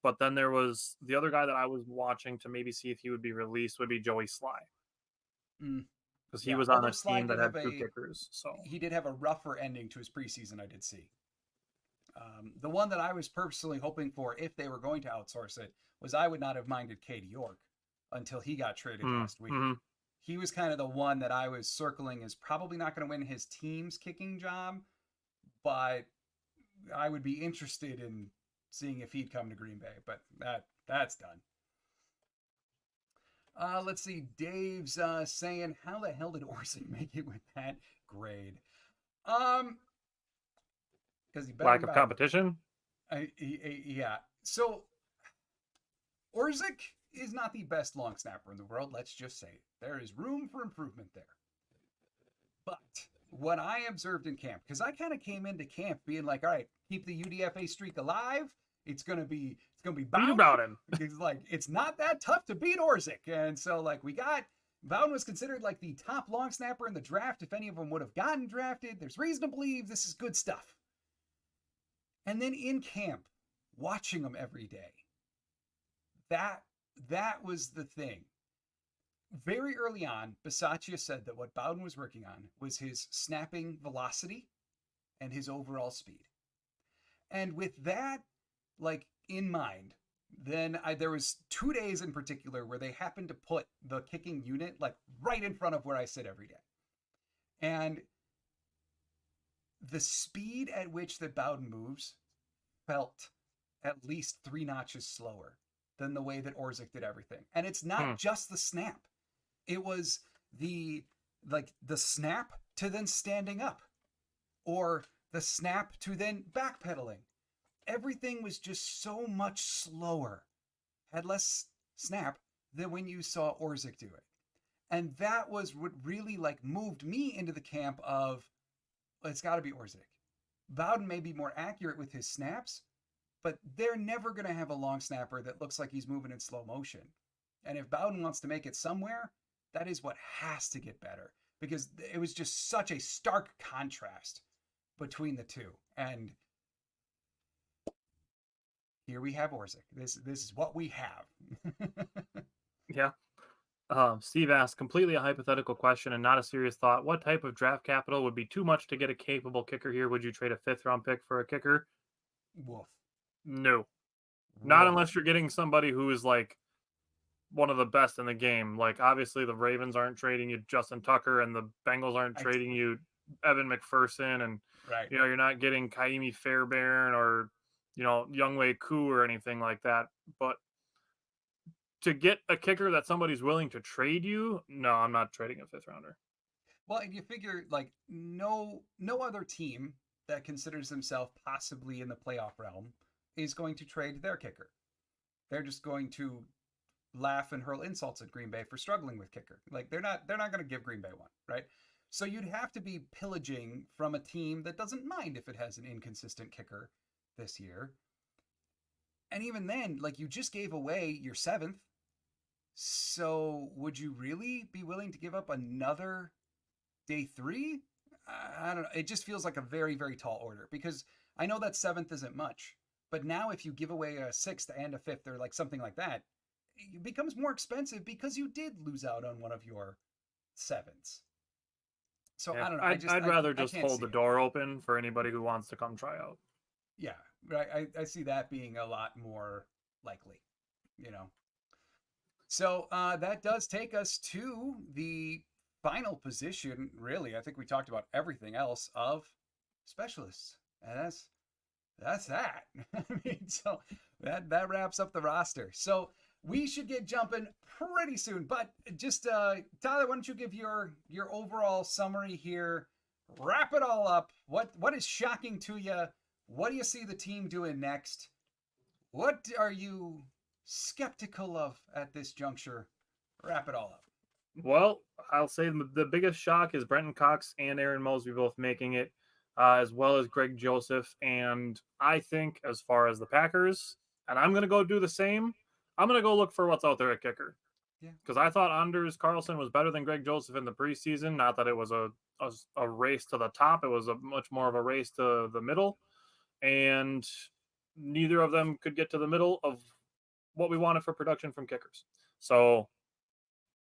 But then there was the other guy that I was watching to maybe see if he would be released would be Joey Sly. Because he was on a team that had two kickers. So he did have a rougher ending to his preseason, I did see. The one that I was personally hoping for, if they were going to outsource it, was I would not have minded Cade York until he got traded last week. Mm-hmm. He was kind of the one that I was circling as probably not going to win his team's kicking job, but I would be interested in seeing if he'd come to Green Bay. But that's done. Let's see. Dave's saying, how the hell did Orsic make it with that grade? Um, because he better Lack than of Bowden. competition. Yeah. So Orsic is not the best long snapper in the world. Let's just say it. There is room for improvement there. But what I observed in camp, because I kind of came into camp being like, all right, keep the UDFA streak alive. It's gonna be Peter Bowden. Bowden. It's like it's not that tough to beat Orsic, and so like we got Bowden was considered like the top long snapper in the draft. If any of them would have gotten drafted, there's reason to believe this is good stuff. And then in camp, watching them every day, that that was the thing. Very early on, Bisaccia said that what Bowden was working on was his snapping velocity and his overall speed. And with that, like in mind, then there was 2 days in particular where they happened to put the kicking unit like right in front of where I sit every day. And the speed at which that Bowden moves felt at least 3 notches slower than the way that Orsic did everything. And it's not just the snap. It was the snap to then standing up or the snap to then backpedaling. Everything was just so much slower, had less snap than when you saw Orsic do it. And that was what really like moved me into the camp of, well, it's got to be Orsic. Bowden may be more accurate with his snaps, but they're never going to have a long snapper that looks like he's moving in slow motion. And if Bowden wants to make it somewhere, that is what has to get better, because it was just such a stark contrast between the two. And here we have Orsic. This is what we have. Yeah. Steve asked, completely a hypothetical question and not a serious thought. What type of draft capital would be too much to get a capable kicker here? Would you trade a 5th-round pick for a kicker? Woof. No. Not unless you're getting somebody who is like one of the best in the game. Like obviously the Ravens aren't trading you Justin Tucker, and the Bengals aren't trading you Evan McPherson, and right. You're not getting Kaimi Fairbairn or Youngwei Koo or anything like that. But to get a kicker that somebody's willing to trade you, no, I'm not trading a 5th-rounder. Well, and you figure like no other team that considers themselves possibly in the playoff realm is going to trade their kicker. They're just going to laugh and hurl insults at Green Bay for struggling with kicker. Like they're not going to give Green Bay one, right? So you'd have to be pillaging from a team that doesn't mind if it has an inconsistent kicker this year. And even then, like you just gave away your 7th. So would you really be willing to give up another day 3? I don't know. It just feels like a very, very tall order, because I know that 7th isn't much, but now if you give away a 6th and a 5th or like something like that, it becomes more expensive because you did lose out on one of your 7s. So Yeah, I don't know. I'd rather just hold the door open for anybody who wants to come try out. Yeah, right. I see that being a lot more likely, So that does take us to the final position, really. I think we talked about everything else of specialists. And that's that. I mean, so that wraps up the roster. So we should get jumping pretty soon. But just Tyler, why don't you give your overall summary here? Wrap it all up. What is shocking to you? What do you see the team doing next? What are you skeptical of at this juncture? Wrap it all up. Well, I'll say the biggest shock is Brenton Cox and Aaron Mosby both making it, as well as Greg Joseph. And I think as far as the Packers, and I'm going to go do the same, I'm going to go look for what's out there at kicker. Yeah. Because I thought Anders Carlson was better than Greg Joseph in the preseason. Not that it was a race to the top. It was a much more of a race to the middle. And neither of them could get to the middle of what we wanted for production from kickers. So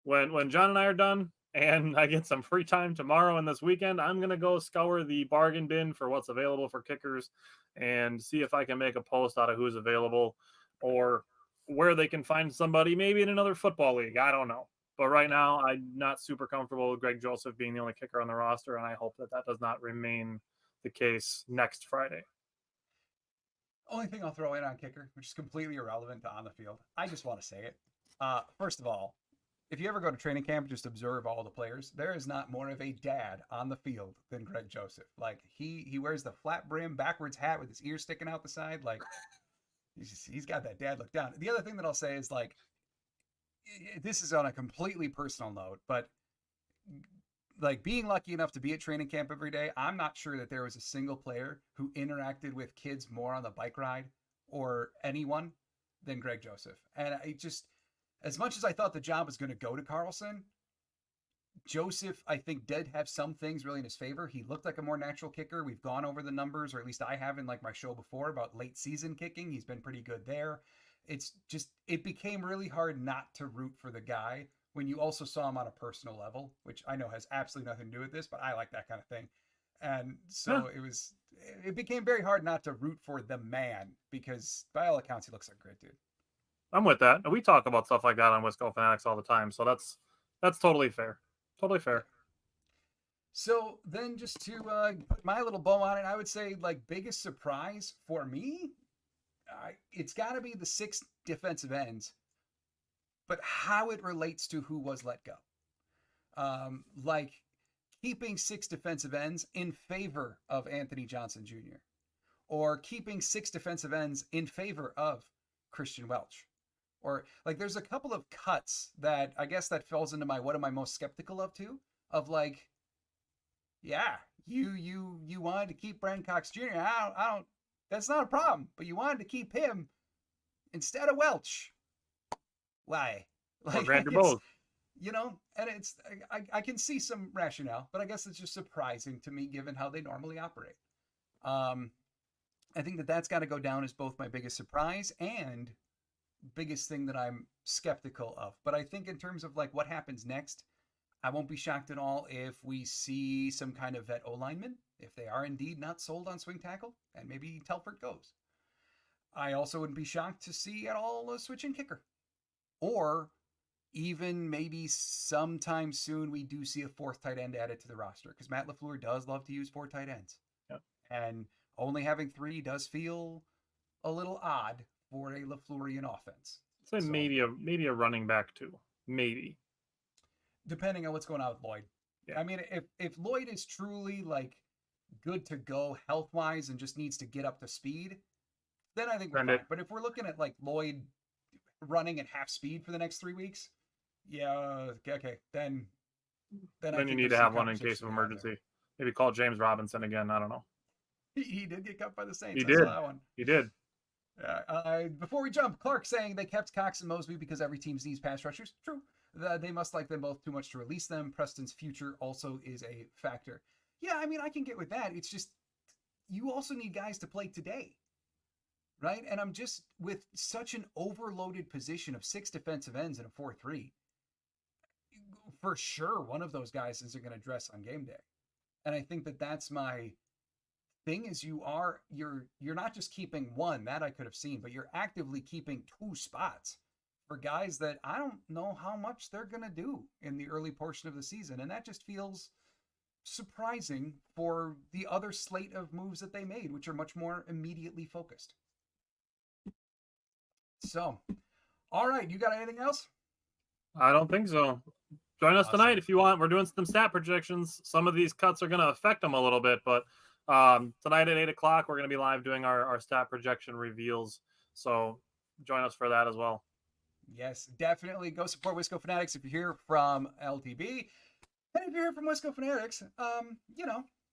when John and I are done and I get some free time tomorrow and this weekend, I'm going to go scour the bargain bin for what's available for kickers and see if I can make a post out of who's available or where they can find somebody maybe in another football league. I don't know. But right now, I'm not super comfortable with Greg Joseph being the only kicker on the roster, and I hope that does not remain the case next Friday. Only thing I'll throw in on kicker, which is completely irrelevant to on the field. I just want to say it. First of all, if you ever go to training camp, just observe all the players. There is not more of a dad on the field than Greg Joseph. Like he wears the flat brim backwards hat with his ears sticking out the side. Like he's got that dad look down. The other thing that I'll say is like, this is on a completely personal note, but like being lucky enough to be at training camp every day, I'm not sure that there was a single player who interacted with kids more on the bike ride or anyone than Greg Joseph. And I just, as much as I thought the job was going to go to Carlson, Joseph, I think, did have some things really in his favor. He looked like a more natural kicker. We've gone over the numbers, or at least I have in like my show before about late season kicking. He's been pretty good there. It's just, it became really hard not to root for the guy when you also saw him on a personal level, which I know has absolutely nothing to do with this, but I like that kind of thing. And so it became very hard not to root for the man because by all accounts, he looks like a great dude. I'm with that. And we talk about stuff like that on Wisco Fanatics all the time. So that's totally fair. Totally fair. So then just to put my little bow on it, I would say like biggest surprise for me, it's got to be the 6 defensive ends, but how it relates to who was let go. Like keeping 6 defensive ends in favor of Anthony Johnson Jr. or keeping 6 defensive ends in favor of Christian Welch. Or like there's a couple of cuts that I guess that falls into my what am I most skeptical of too? Of like, yeah, you wanted to keep Brandon Cox Jr. I don't that's not a problem, but you wanted to keep him instead of Welch. Why? Like, or grab your both. You know, and it's I can see some rationale, but I guess it's just surprising to me given how they normally operate. I think that that's got to go down as both my biggest surprise and biggest thing that I'm skeptical of. But I think in terms of like what happens next, I won't be shocked at all if we see some kind of vet O-lineman, if they are indeed not sold on swing tackle, and maybe Telford goes. I also wouldn't be shocked to see at all a switch in kicker. Or even maybe sometime soon we do see a 4th tight end added to the roster because Matt LaFleur does love to use 4 tight ends. Yep. And only having 3 does feel a little odd for a LaFleurian offense. So maybe a running back too. Maybe. Depending on what's going on with Lloyd. Yeah. I mean, if Lloyd is truly like good to go health-wise and just needs to get up to speed, then I think we're fine. But if we're looking at like Lloyd running at half speed for the next 3 weeks, yeah, okay, then you need to have one in case of emergency. Maybe call James Robinson again. I don't know. He did get cut by the Saints. He did. That one. He did. Before we jump, Clark saying they kept Cox and Mosby because every team needs pass rushers. True. They must like them both too much to release them. Preston's future also is a factor. Yeah, I mean, I can get with that. It's just you also need guys to play today. Right? And I'm just with such an overloaded position of 6 defensive ends in a 4-3. For sure, one of those guys isn't going to dress on game day. And I think that that's my thing is you're not just keeping one that I could have seen, but you're actively keeping 2 spots for guys that I don't know how much they're going to do in the early portion of the season. And that just feels surprising for the other slate of moves that they made, which are much more immediately focused. So, all right, you got anything else? I don't think so. Join us tonight if you want. We're doing some stat projections. Some of these cuts are going to affect them a little bit, but tonight at 8 o'clock, we're going to be live doing our stat projection reveals. So join us for that as well. Yes, definitely. Go support Wisco Fanatics if you're here from LTB. And if you're here from Wisco Fanatics,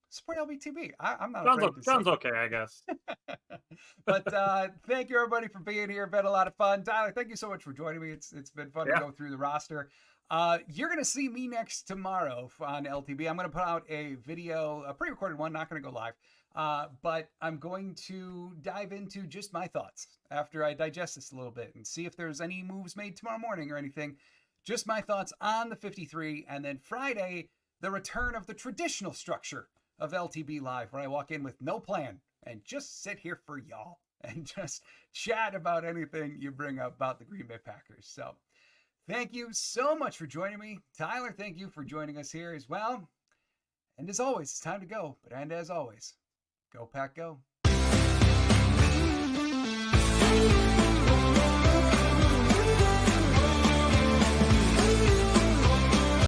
support LBTB. I'm not afraid to sounds okay, I guess. But thank you, everybody, for being here. Been a lot of fun. Tyler, thank you so much for joining me. It's been fun to go through the roster. You're going to see me next tomorrow on LTB. I'm going to put out a video, a pre-recorded one, not going to go live. But I'm going to dive into just my thoughts after I digest this a little bit and see if there's any moves made tomorrow morning or anything. Just my thoughts on the 53. And then Friday, the return of the traditional structure of LTB Live, where I walk in with no plan and just sit here for y'all and just chat about anything you bring up about the Green Bay Packers. So thank you so much for joining me. Tyler, thank you for joining us here as well. And as always, it's time to go. And as always, go Pack, go.